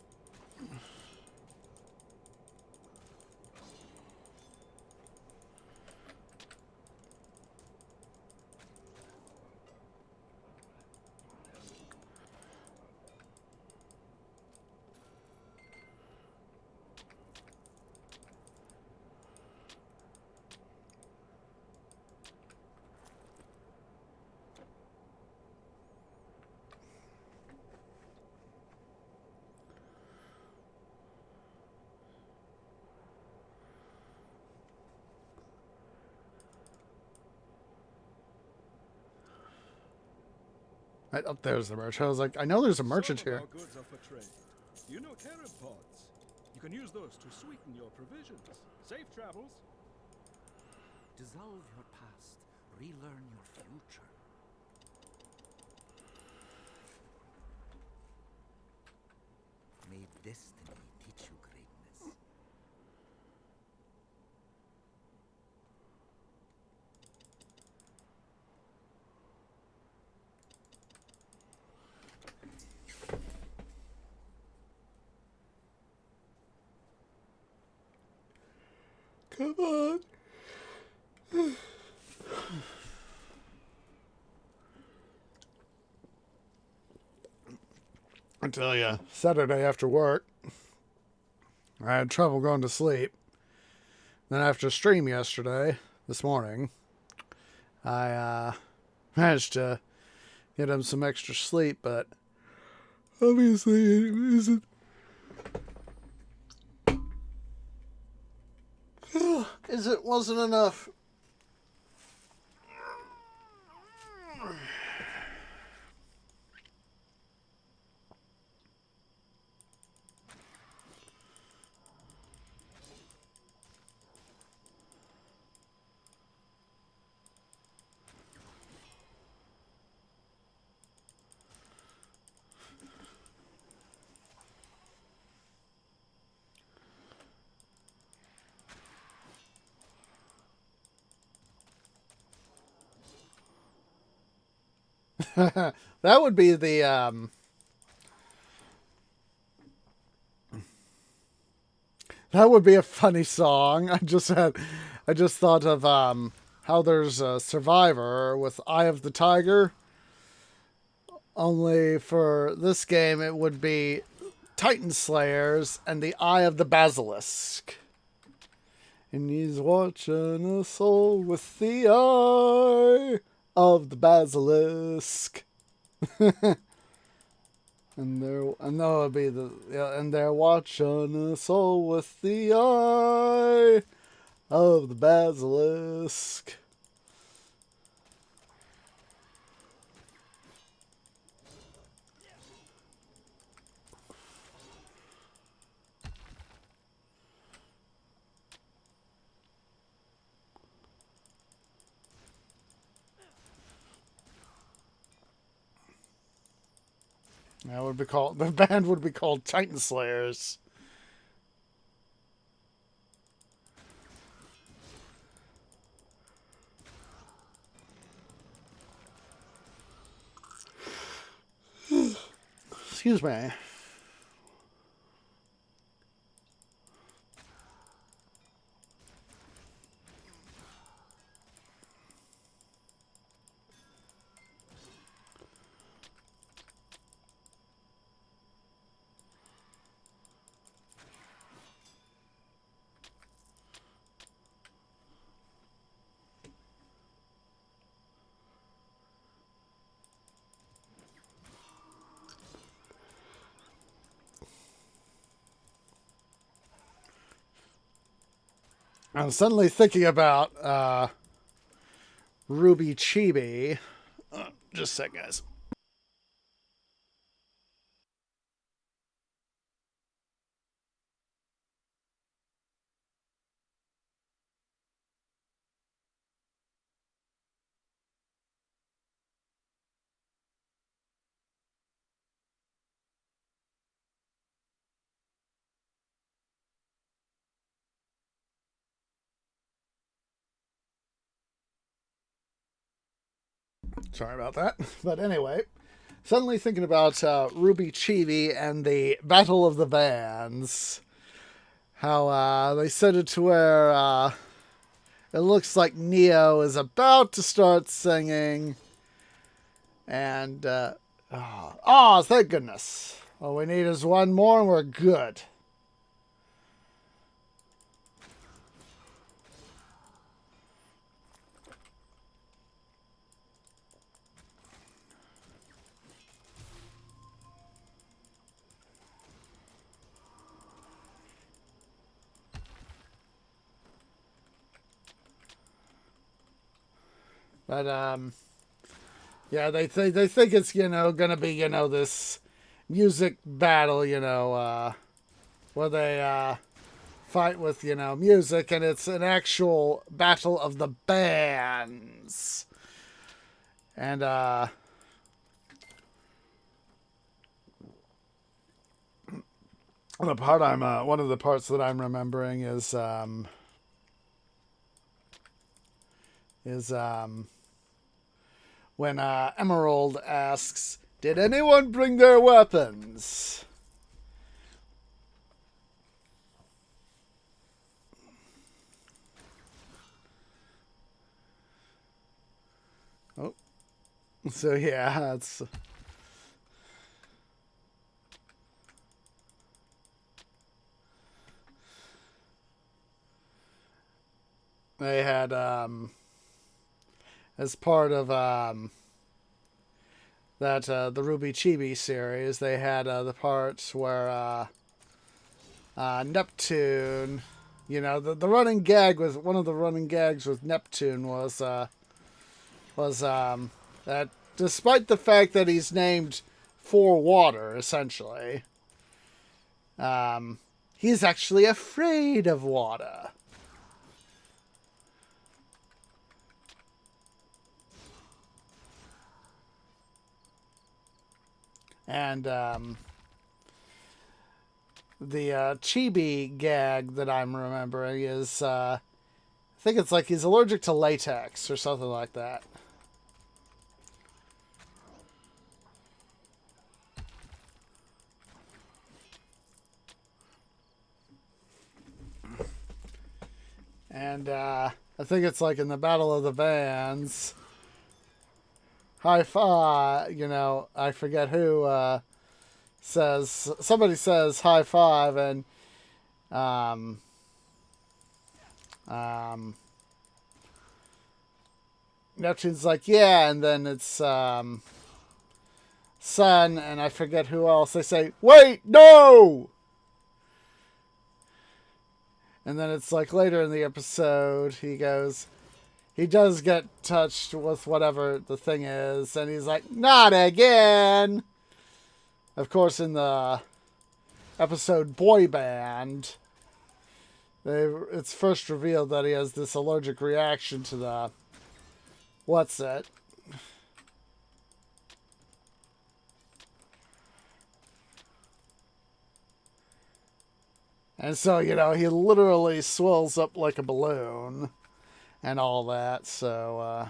Right up there's the merchant. I was like, I know there's a merchant Some of here. our goods are for trade. You know carrot pods. You can use those to sweeten your provisions. Safe travels. Dissolve your past. Relearn your future. May destiny teach you greatness. Come on. I tell you, Saturday after work, I had trouble going to sleep. Then after stream this morning, I managed to get him some extra sleep, but obviously it isn't. It wasn't enough. That would be the that would be a funny song. I just thought of how there's a Survivor with Eye of the Tiger. Only for this game it would be Titan Slayers and the Eye of the Basilisk. And he's watching us all with the eye of the basilisk. and that would be and they're watching us all with the eye of the basilisk. That would be called, the band would be called Titan Slayers. Excuse me. I'm suddenly thinking about Ruby Chibi. Just a sec, guys. Sorry about that. But anyway, suddenly thinking about Ruby Chibi and the Battle of the Bands. How they set it to where it looks like Neo is about to start singing. And, thank goodness. All we need is one more and we're good. But, yeah, they think it's, gonna be, this music battle, where they, fight with, music, and it's an actual battle of the bands. And, one of the parts that I'm remembering is when Emerald asks, "Did anyone bring their weapons?" Oh, so yeah, that's. They had as part of that the Ruby Chibi series, they had the parts where Neptune, the running gag was one of the running gags with Neptune was that despite the fact that he's named for water, essentially, he's actually afraid of water. And the Chibi gag that I'm remembering is, I think it's like he's allergic to latex or something like that. And I think it's like in the Battle of the Bands. High five, I forget who somebody says high five, and Neptune's like, yeah, and then it's Sun, and I forget who else. They say, wait, no! And then it's like later in the episode, he does get touched with whatever the thing is, and he's like, not again! Of course, in the episode Boy Band, it's first revealed that he has this allergic reaction to the... What's it? And so, you know, he literally swells up like a balloon and all that. So,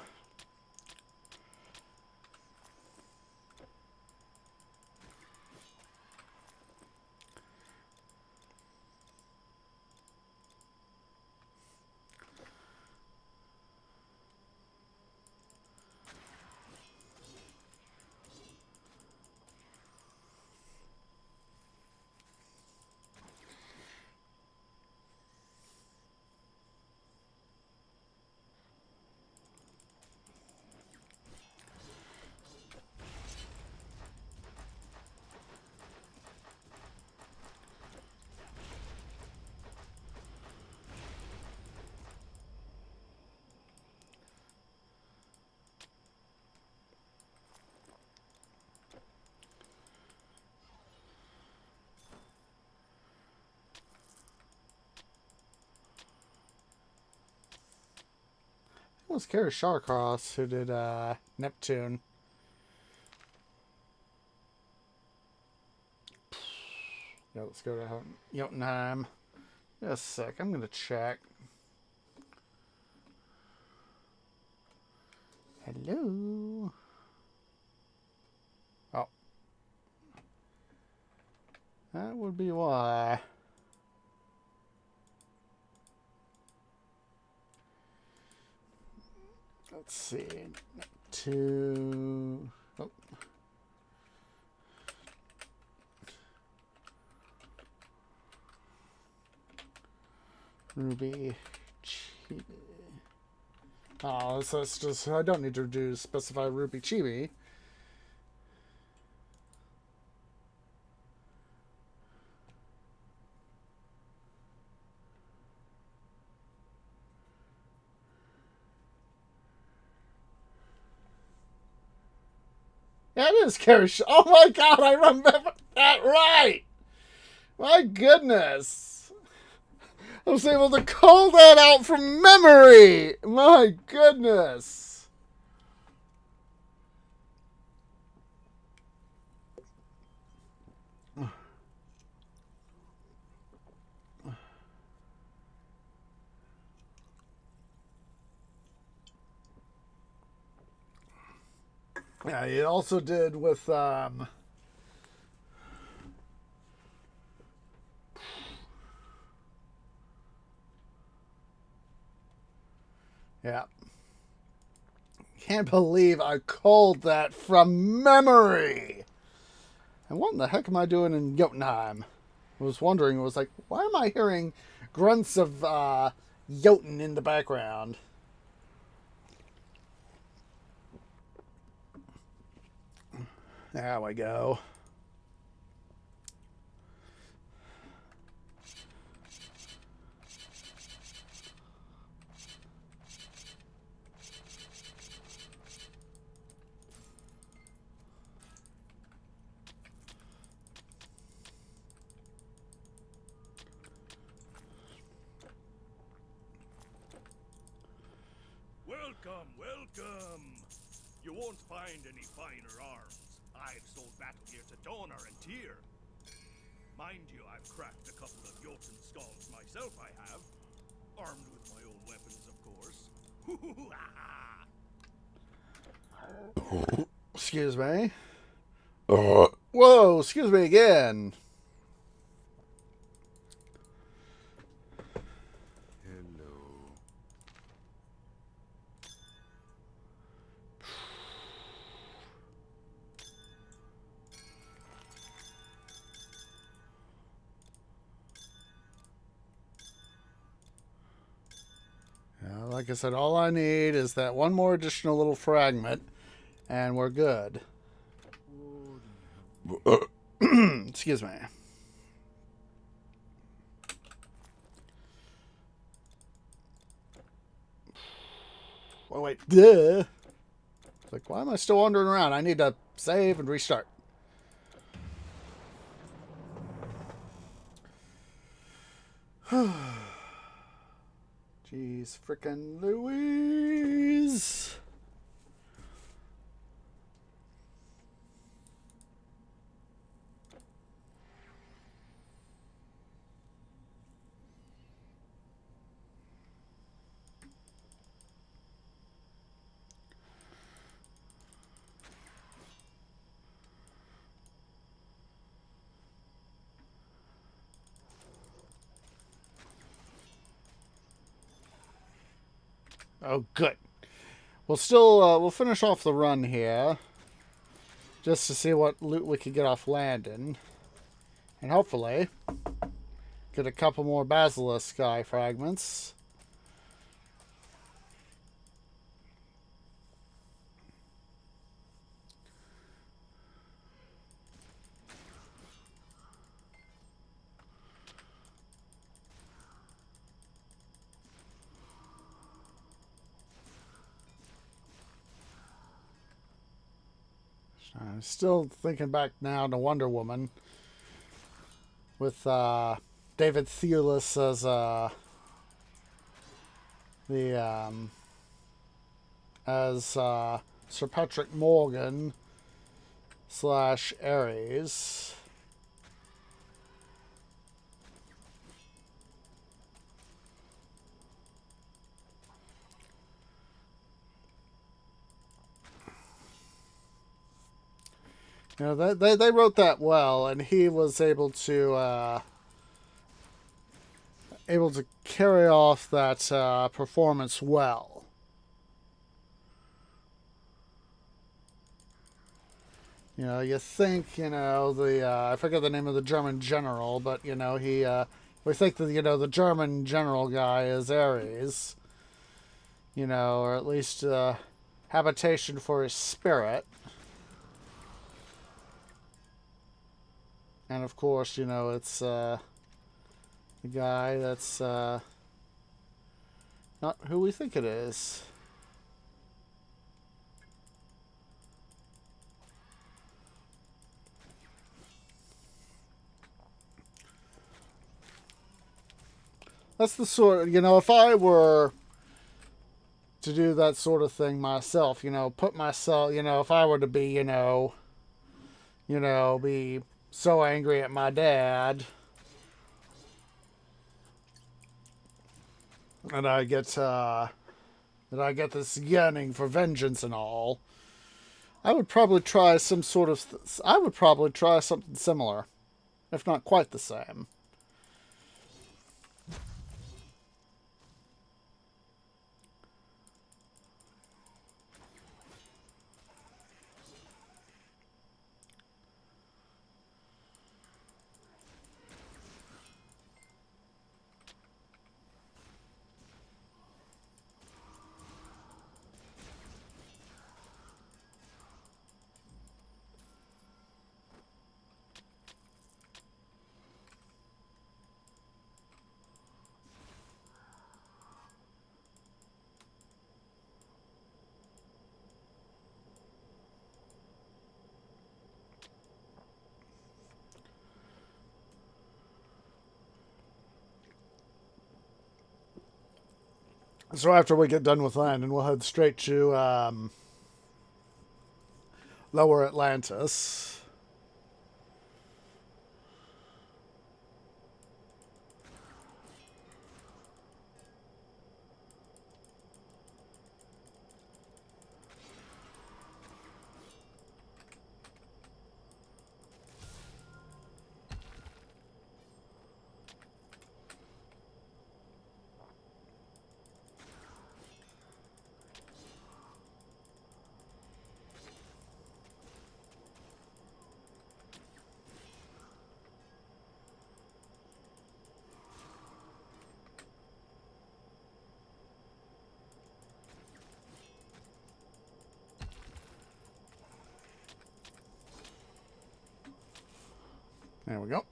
it was Kara Shawcross who did Neptune. Yeah, let's go to Jotunheim. Just a sec, I'm gonna check. Hello. Oh. That would be why. Let's see. Two. Oh. Ruby Chibi. Oh, so it's just, I don't need to do specify Ruby Chibi. Yeah, it is Carrie. Oh my god, I remember that right! My goodness. I was able to call that out from memory! My goodness. Yeah, he also did with yeah. Can't believe I called that from memory. And what in the heck am I doing in Jotunheim? I was wondering, it was like, why am I hearing grunts of Jotun in the background? There we go. Welcome, welcome! You won't find any finer arms. I've sold battle gear to Donor and Tyr. Mind you, I've cracked a couple of Jotun skulls myself, I have. Armed with my own weapons, of course. Excuse me. Whoa, excuse me again. Hello. Yeah, like I said, all I need is that one more additional little fragment, and we're good. Excuse me. Oh, wait. Duh. It's like, why am I still wandering around? I need to save and restart. Jeez, frickin' Louise. Oh, good. We'll still we'll finish off the run here, just to see what loot we can get off Landon, and hopefully get a couple more Basilisk Sky fragments. I'm still thinking back now to Wonder Woman with David Thewlis as Sir Patrick Morgan / Ares. You know, they wrote that well, and he was able to carry off that performance well. You know, you think, you know, I forget the name of the German general, but, you know, we think that, you know, the German general guy is Ares, you know, or at least habitation for his spirit. And of course, you know, it's the guy that's not who we think it is. That's the sort of, you know, if I were to do that sort of thing myself, you know, put myself, you know, if I were to be, you know, be so angry at my dad, and I get this yearning for vengeance and all, I would probably try some sort of, I would probably try something similar, if not quite the same. So after we get done with Landon, we'll head straight to Lower Atlantis. There we go.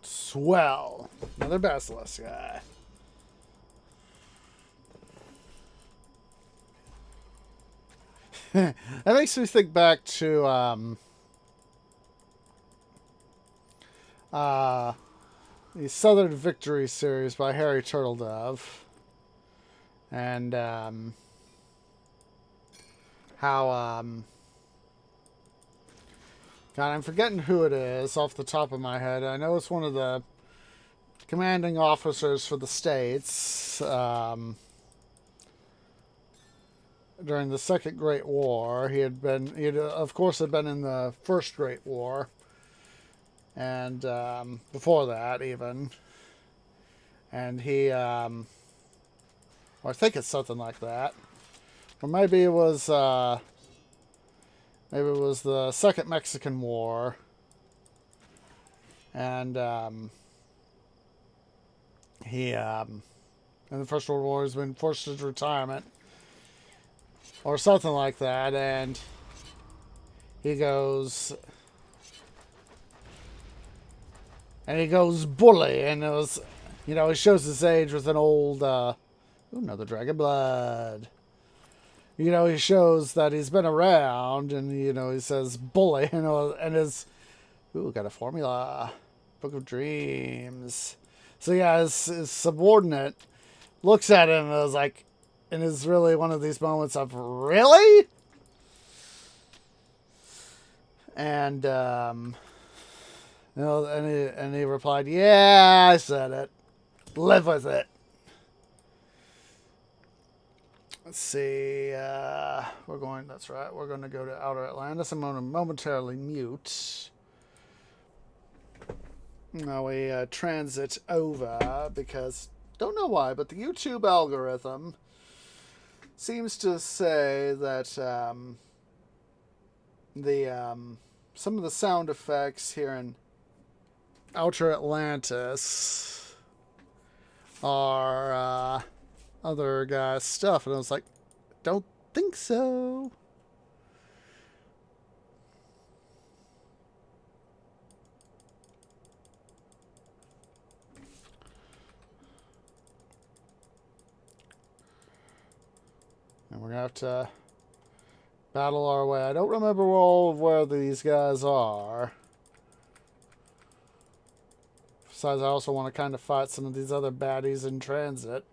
Swell. Another Basilisk guy. That makes me think back to the Southern Victory series by Harry Turtledove. And how God, I'm forgetting who it is off the top of my head. I know it's one of the commanding officers for the States during the Second Great War. He had of course had been in the First Great War, and before that even. And he, well, I think it's something like that, or maybe it was the Second Mexican War, and he in the First World War has been forced into retirement or something like that, and he goes bully, and it was, you know, he shows his age with an old another dragon blood. You know, he shows that he's been around, and, you know, he says bully, you know, and his, got a formula, Book of Dreams. So yeah, his subordinate looks at him and is like, and is really one of these moments of, really? And, you know, and he replied, yeah, I said it. Live with it. Let's see, that's right, we're going to go to Outer Atlantis. I'm going to momentarily mute. Now we transit over, because, don't know why, but the YouTube algorithm seems to say that some of the sound effects here in Outer Atlantis are other guys' stuff, and I was like, don't think so. And we're gonna have to battle our way. I don't remember all of where these guys are. Besides, I also want to kind of fight some of these other baddies in transit.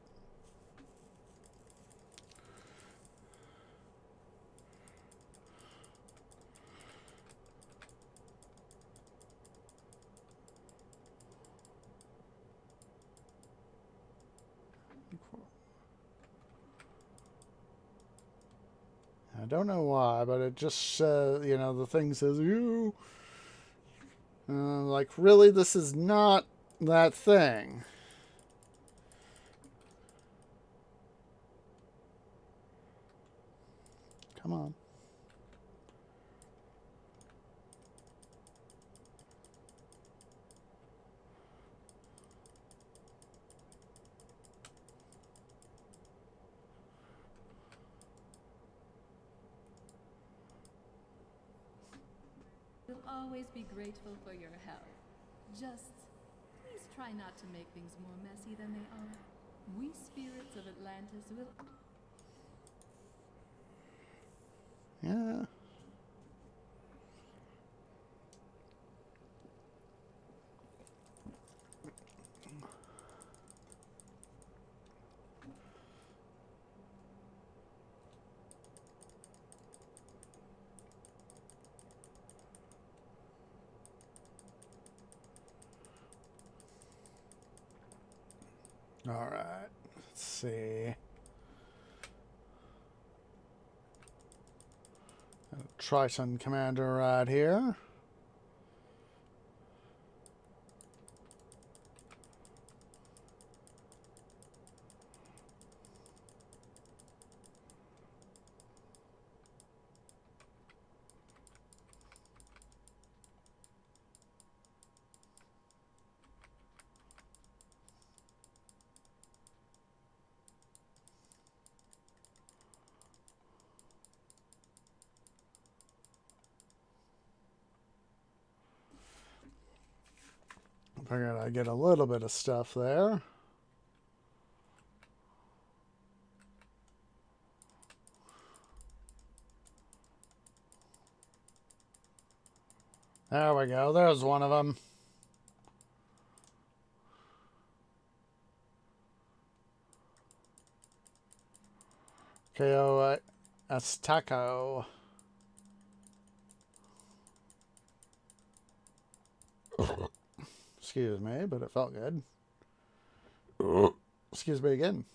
I don't know why, but it just, you know, the thing says, you. Like, really, this is not that thing. Come on. We'll always be grateful for your help. Just please try not to make things more messy than they are. We spirits of Atlantis will... Yeah. All right. Let's see. Triton Commander right here. Figured I'd get a little bit of stuff there. There we go. There's one of them. KO Azteco. Excuse me, but it felt good. Excuse me again.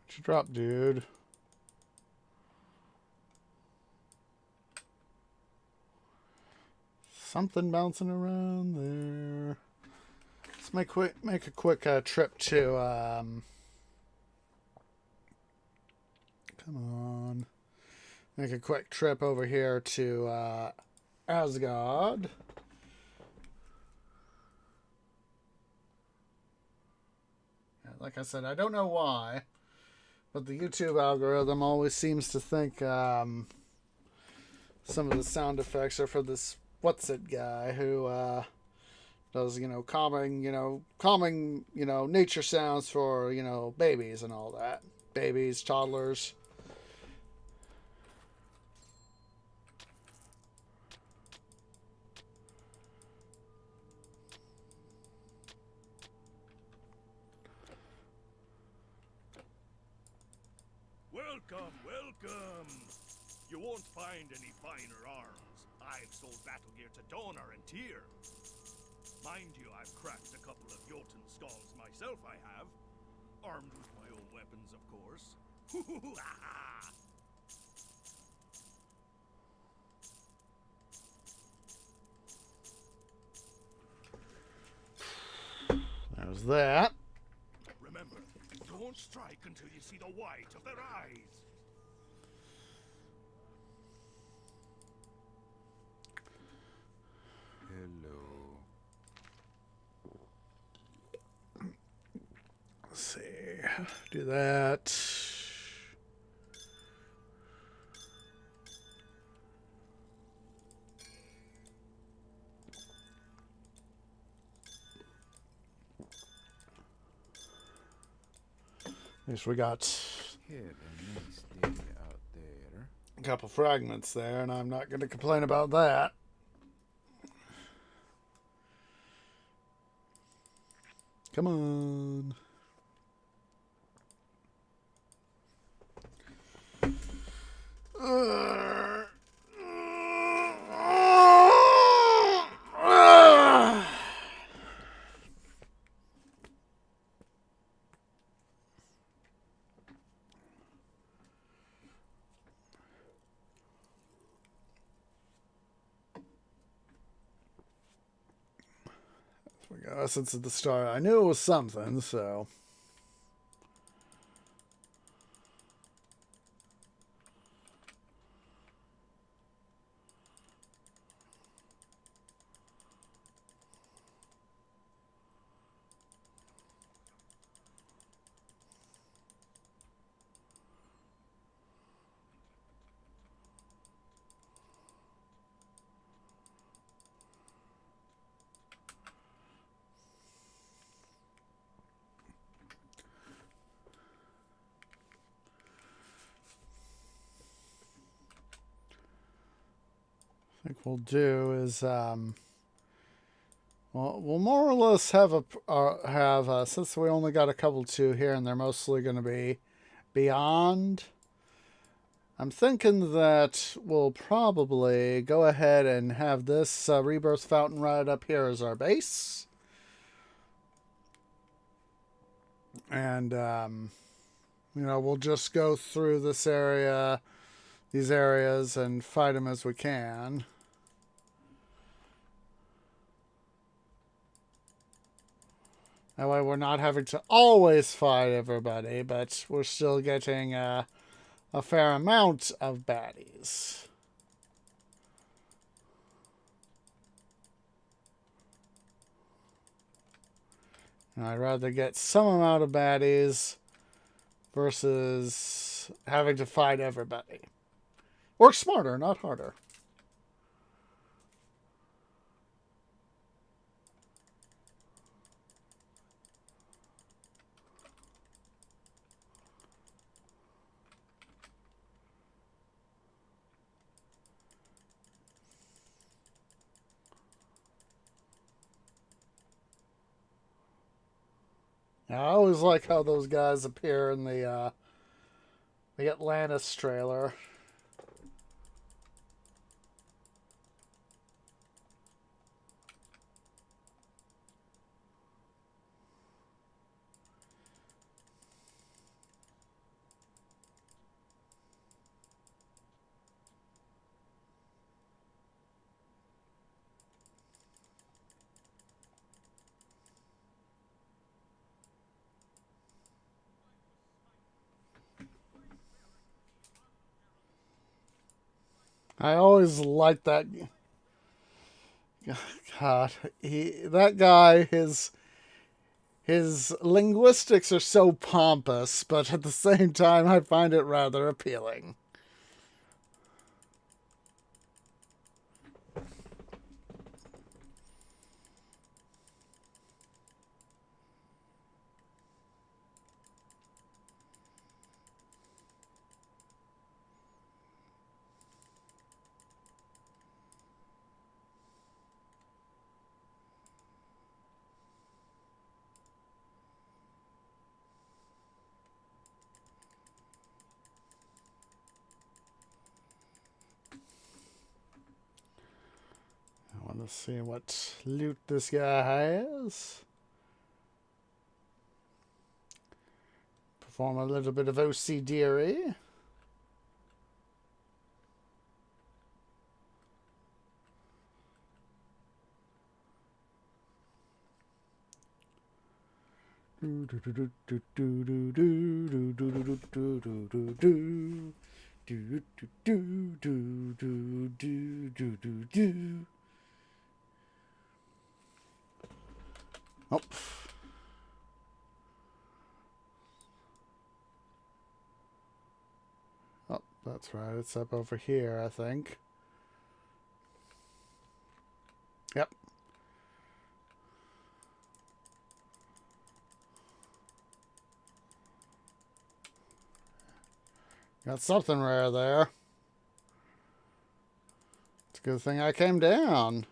What you drop, dude? Something bouncing around there. Let's make a quick trip to come on. Make a quick trip over here to Asgard. Like I said, I don't know why, but the YouTube algorithm always seems to think some of the sound effects are for this what's it guy who does calming nature sounds for babies and all that, babies, toddlers. Welcome, welcome! You won't find any finer arms. I've sold battle gear to Donor and Tyr. Mind you, I've cracked a couple of Jotun skulls myself, I have. Armed with my own weapons, of course. There's that. Remember, don't strike until you see the white of their eyes. Hello. Let's see. Do that. At least we got Have a nice day out there. a couple fragments there, and I'm not going to complain about that. Come on. We got Essence of the Star. I knew it was something, so. I think we'll do is well, we'll more or less have since we only got a couple two here and they're mostly going to be beyond. I'm thinking that we'll probably go ahead and have this Rebirth Fountain right up here as our base, and we'll just go through this area, these areas, and fight them as we can. That way we're not having to always fight everybody, but we're still getting a a fair amount of baddies. And I'd rather get some amount of baddies versus having to fight everybody. Work smarter, not harder. I always like how those guys appear in the Atlantis trailer. I always like that. God, that guy, his linguistics are so pompous, but at the same time, I find it rather appealing. I want to see what loot this guy has. Perform a little bit of OCD-ery. Oh. Oh, that's right. It's up over here, I think. Yep. Got something rare there. It's a good thing I came down.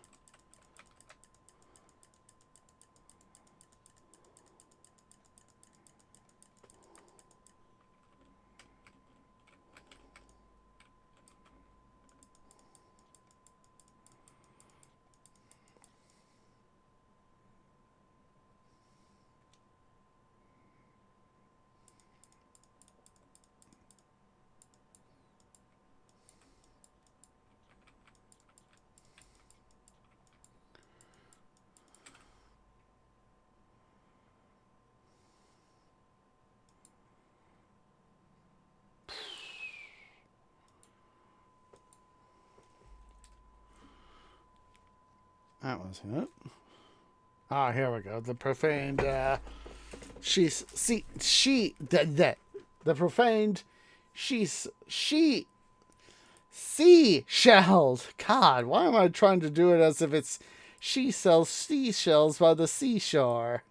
That wasn't it. Ah, here we go. The profaned, the profaned, seashelled. God, why am I trying to do it as if it's she sells seashells by the seashore?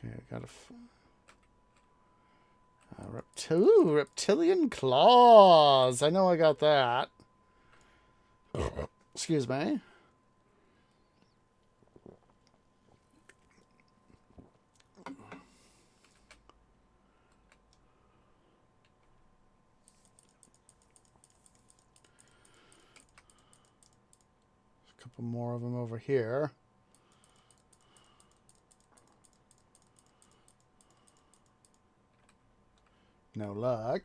Okay, I got a reptilian claws. I know I got that. Excuse me. A couple more of them over here. No luck.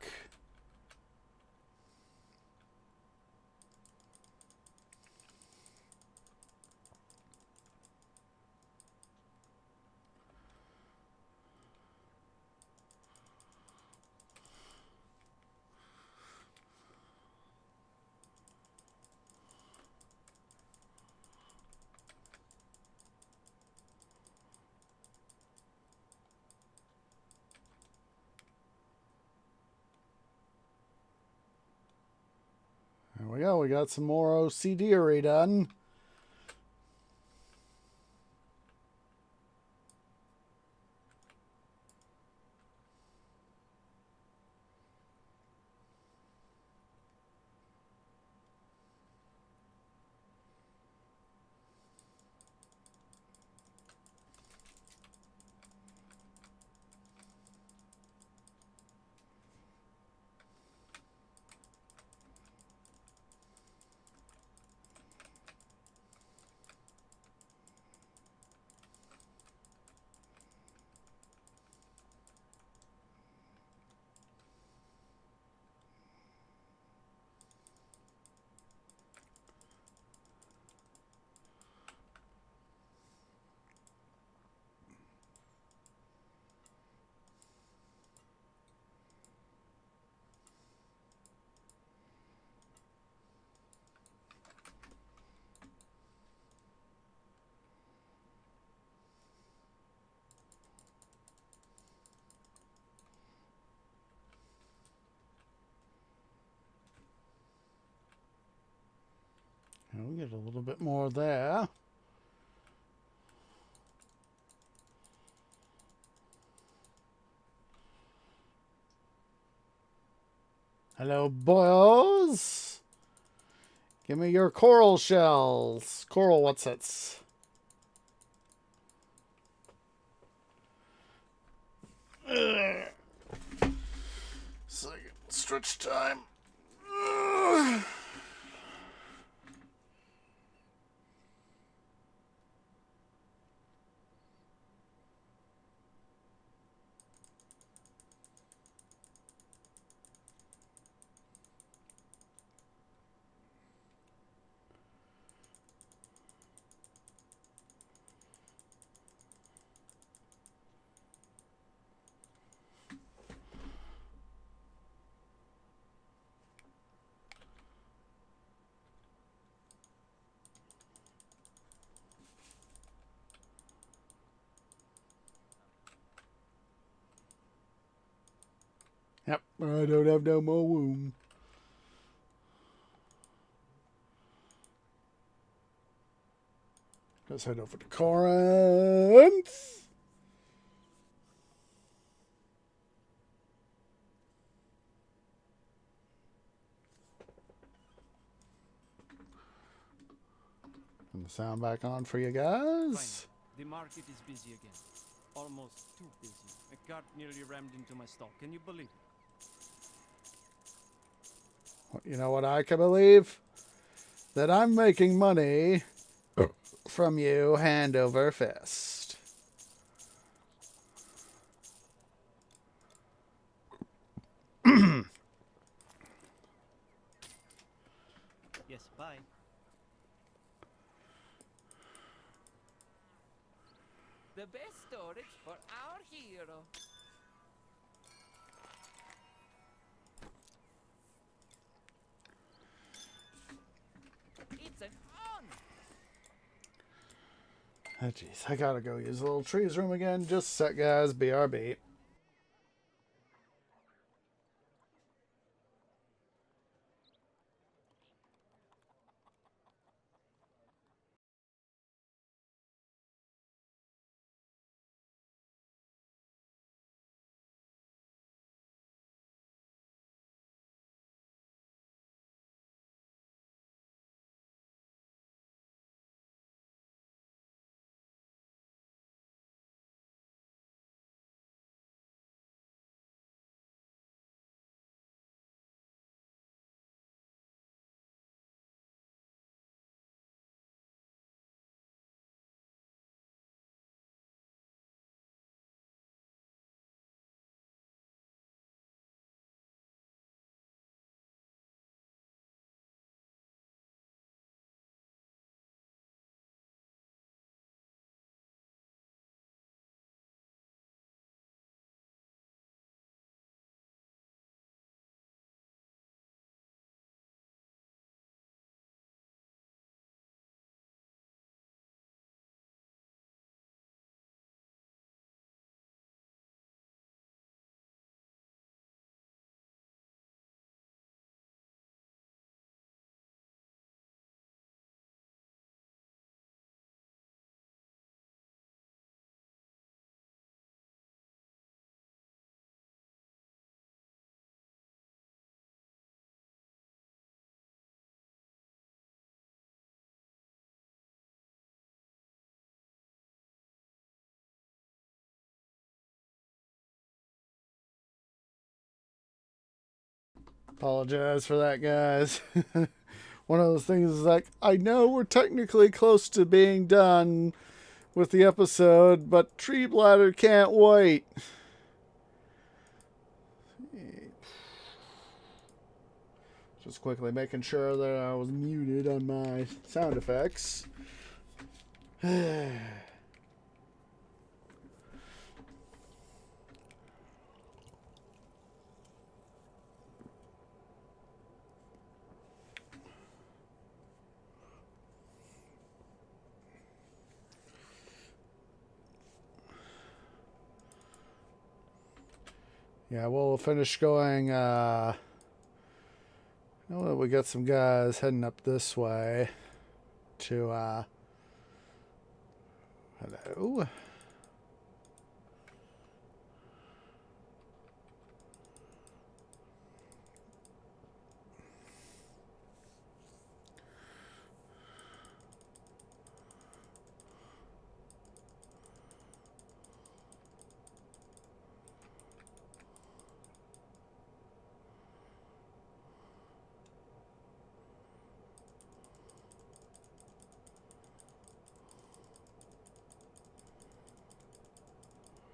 There we go. We got some more OCD done. We get a little bit more there. Hello, boys. Give me your coral shells. Coral what's-its. Second stretch time. Yep, I don't have no more room. Let's head over to Corinth. Turn the sound back on for you guys. Finally, the market is busy again. Almost too busy. A cart nearly rammed into my stall. Can you believe it? You know what I can believe? That I'm making money from you hand over fist. Yes, bye. The best storage for our hero. It's an honor. Oh, jeez, I gotta go use the little trees room again. Just a sec, guys. BRB. Apologize for that, guys. One of those things is like, I know we're technically close to being done with the episode, but Tree Bladder can't wait. Just quickly making sure that I was muted on my sound effects. Yeah, we'll finish going, I know that we got some guys heading up this way to, hello?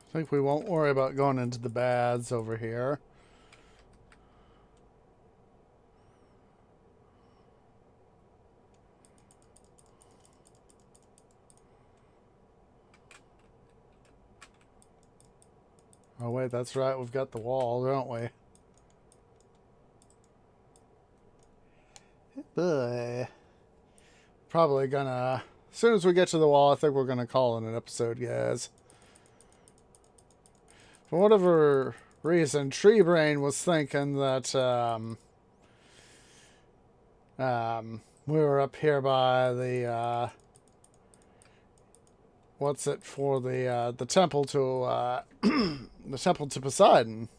I think we won't worry about going into the baths over here. Oh wait, that's right, we've got the wall, don't we? Boy. Probably gonna, as soon as we get to the wall, I think we're gonna call it an episode, guys. For whatever reason, Tree Brain was thinking that we were up here by the what's it for the temple to the temple to Poseidon.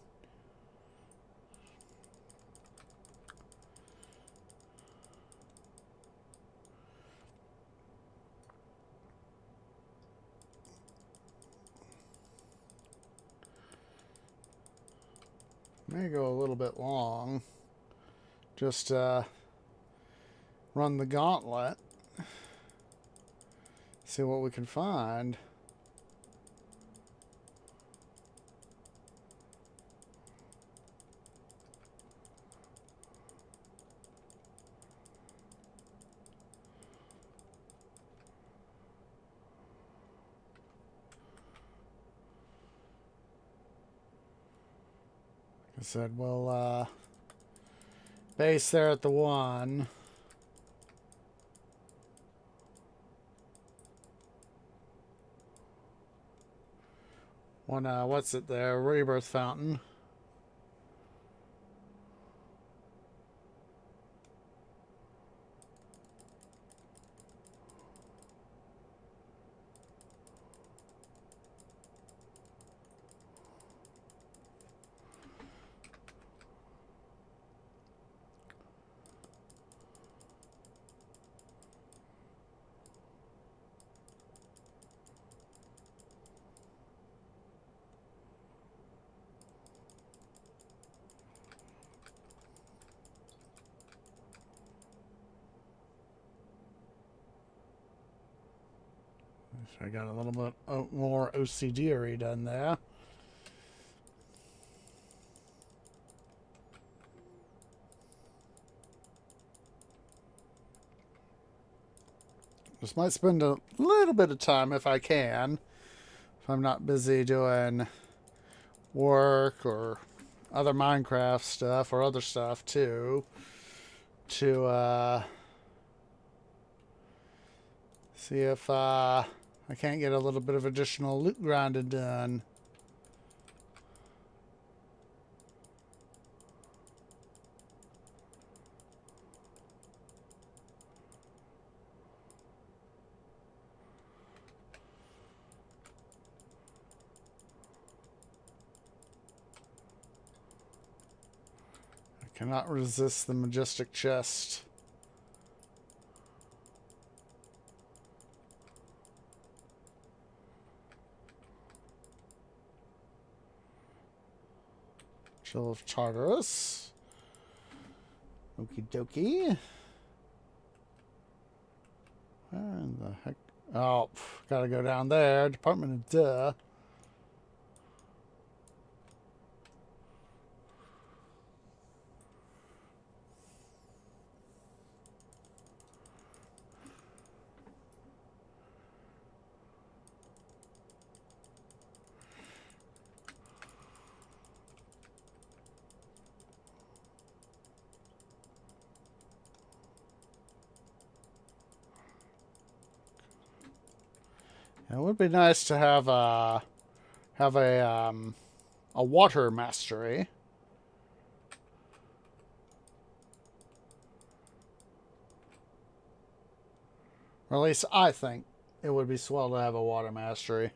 May go a little bit long. Just run the gauntlet. See what we can find. Like I said, we'll base there at the 1. What's it there? Rebirth Fountain. I got a little bit more OCD done there. Just might spend a little bit of time if I can. If I'm not busy doing work or other Minecraft stuff or other stuff too. To see if I can't get a little bit of additional loot grinding done. I cannot resist the majestic chest. Chill of Tartarus. Okie dokie. Where in the heck? Oh, gotta go down there. Department of Duh. It would be nice to have a water mastery. Or at least I think it would be swell to have a water mastery.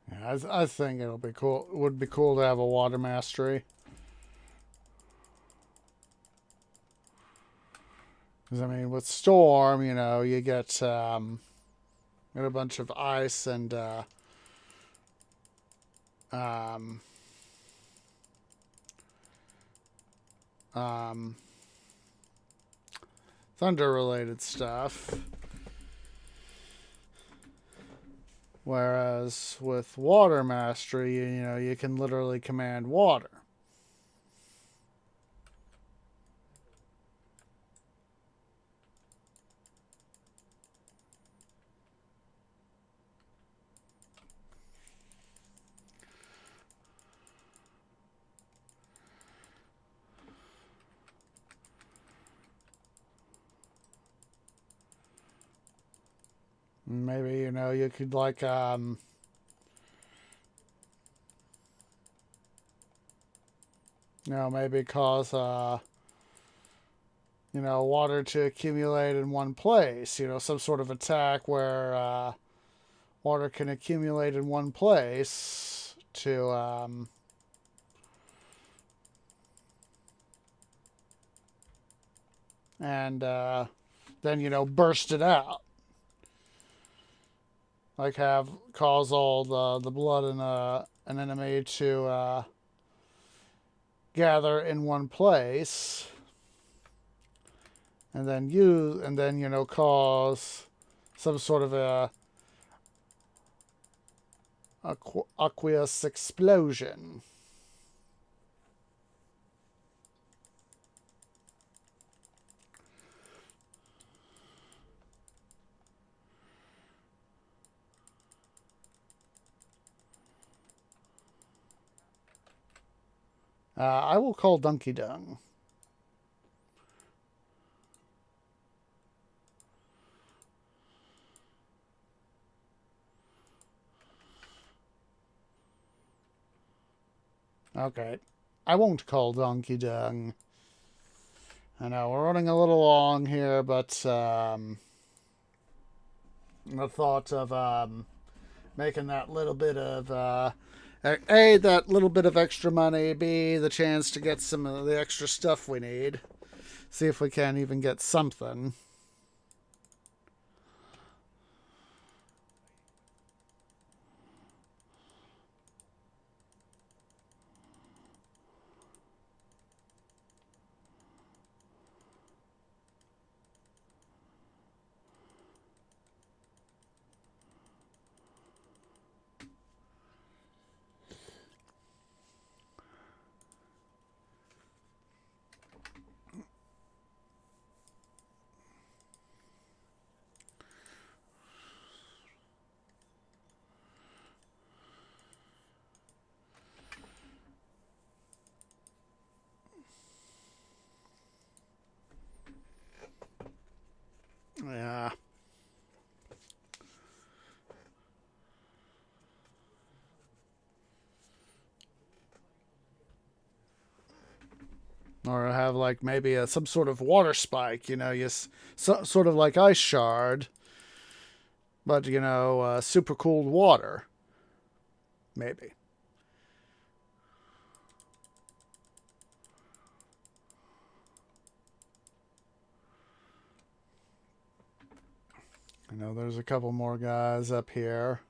Yeah, I think it'll be cool. It would be cool to have a water mastery. Because, I mean, with Storm, you know, you get a bunch of ice and thunder-related stuff. Whereas with Water Mastery, you know, you can literally command water. Maybe, you know, you could like you know, maybe cause you know, water to accumulate in one place, you know, some sort of attack where water can accumulate in one place to and then, you know, burst it out. Like cause all the blood in an enemy to gather in one place, and then you know, cause some sort of a aqueous explosion. I will call Donkey Dung. Okay. I won't call Donkey Dung. I know, we're running a little long here, but the thought of making that little bit of A, that little bit of extra money, B, the chance to get some of the extra stuff we need. See if we can even get something. Or have like maybe some sort of water spike, sort of like Ice Shard, but super cooled water. Maybe. I know there's a couple more guys up here.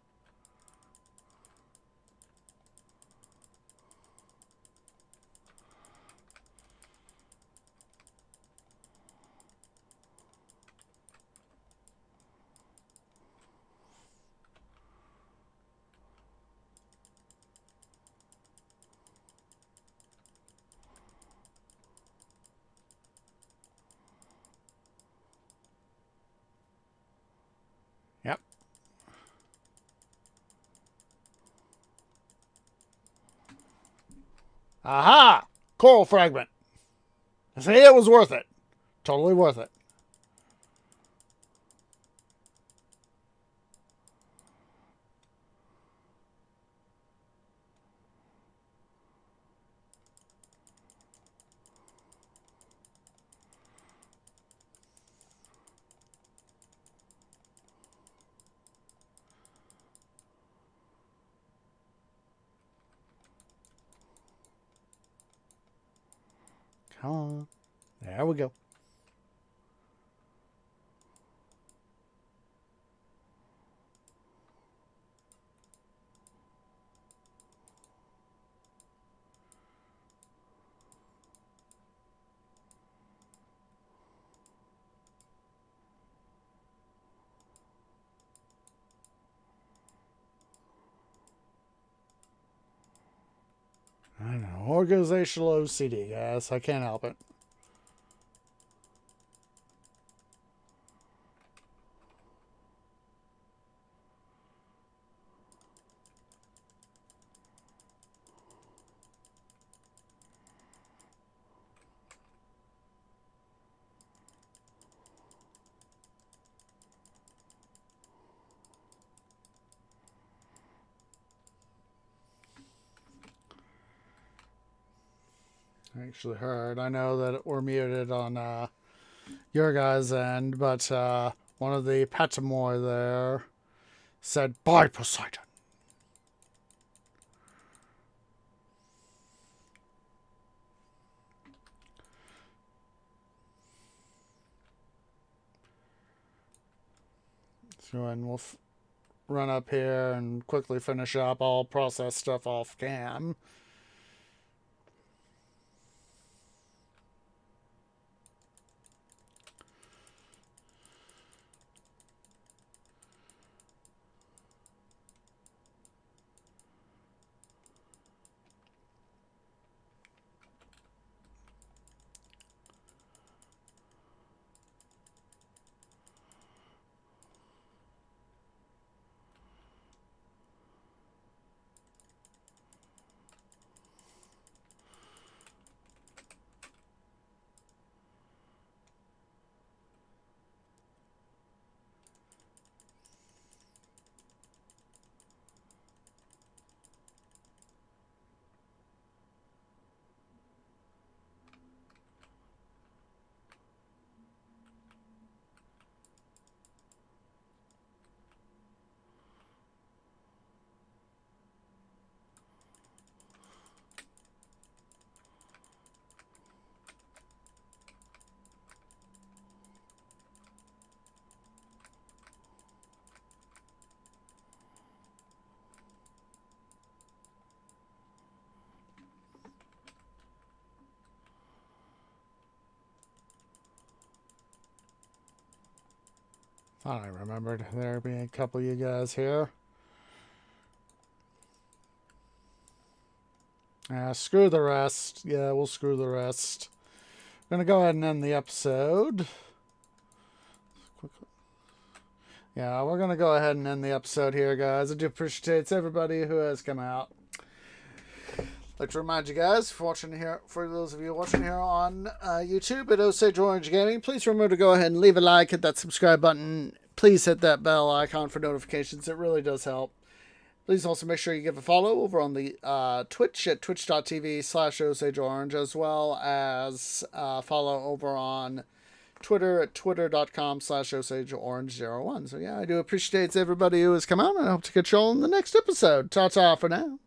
Yep. Aha! Coral fragment. I say it was worth it. Totally worth it. Come on. There we go. I know. Organizational OCD, guys. I can't help it. I actually heard. I know that we're muted on your guys' end, but one of the Patamoi there said, "Bye, Poseidon." So, and we'll run up here and quickly finish up. I'll process stuff off cam. Thought I remembered there being a couple of you guys here. Screw the rest. Yeah, we'll screw the rest. I'm going to go ahead and end the episode. Yeah, we're going to go ahead and end the episode here, guys. I do appreciate everybody who has come out. I'd like to remind you guys, for those of you watching here on YouTube at Osage Orange Gaming, please remember to go ahead and leave a like, hit that subscribe button. Please hit that bell icon for notifications. It really does help. Please also make sure you give a follow over on the Twitch at twitch.tv/OsageOrange, as well as follow over on Twitter at twitter.com/OsageOrange01. So yeah, I do appreciate everybody who has come out, and I hope to catch you all in the next episode. Ta-ta for now.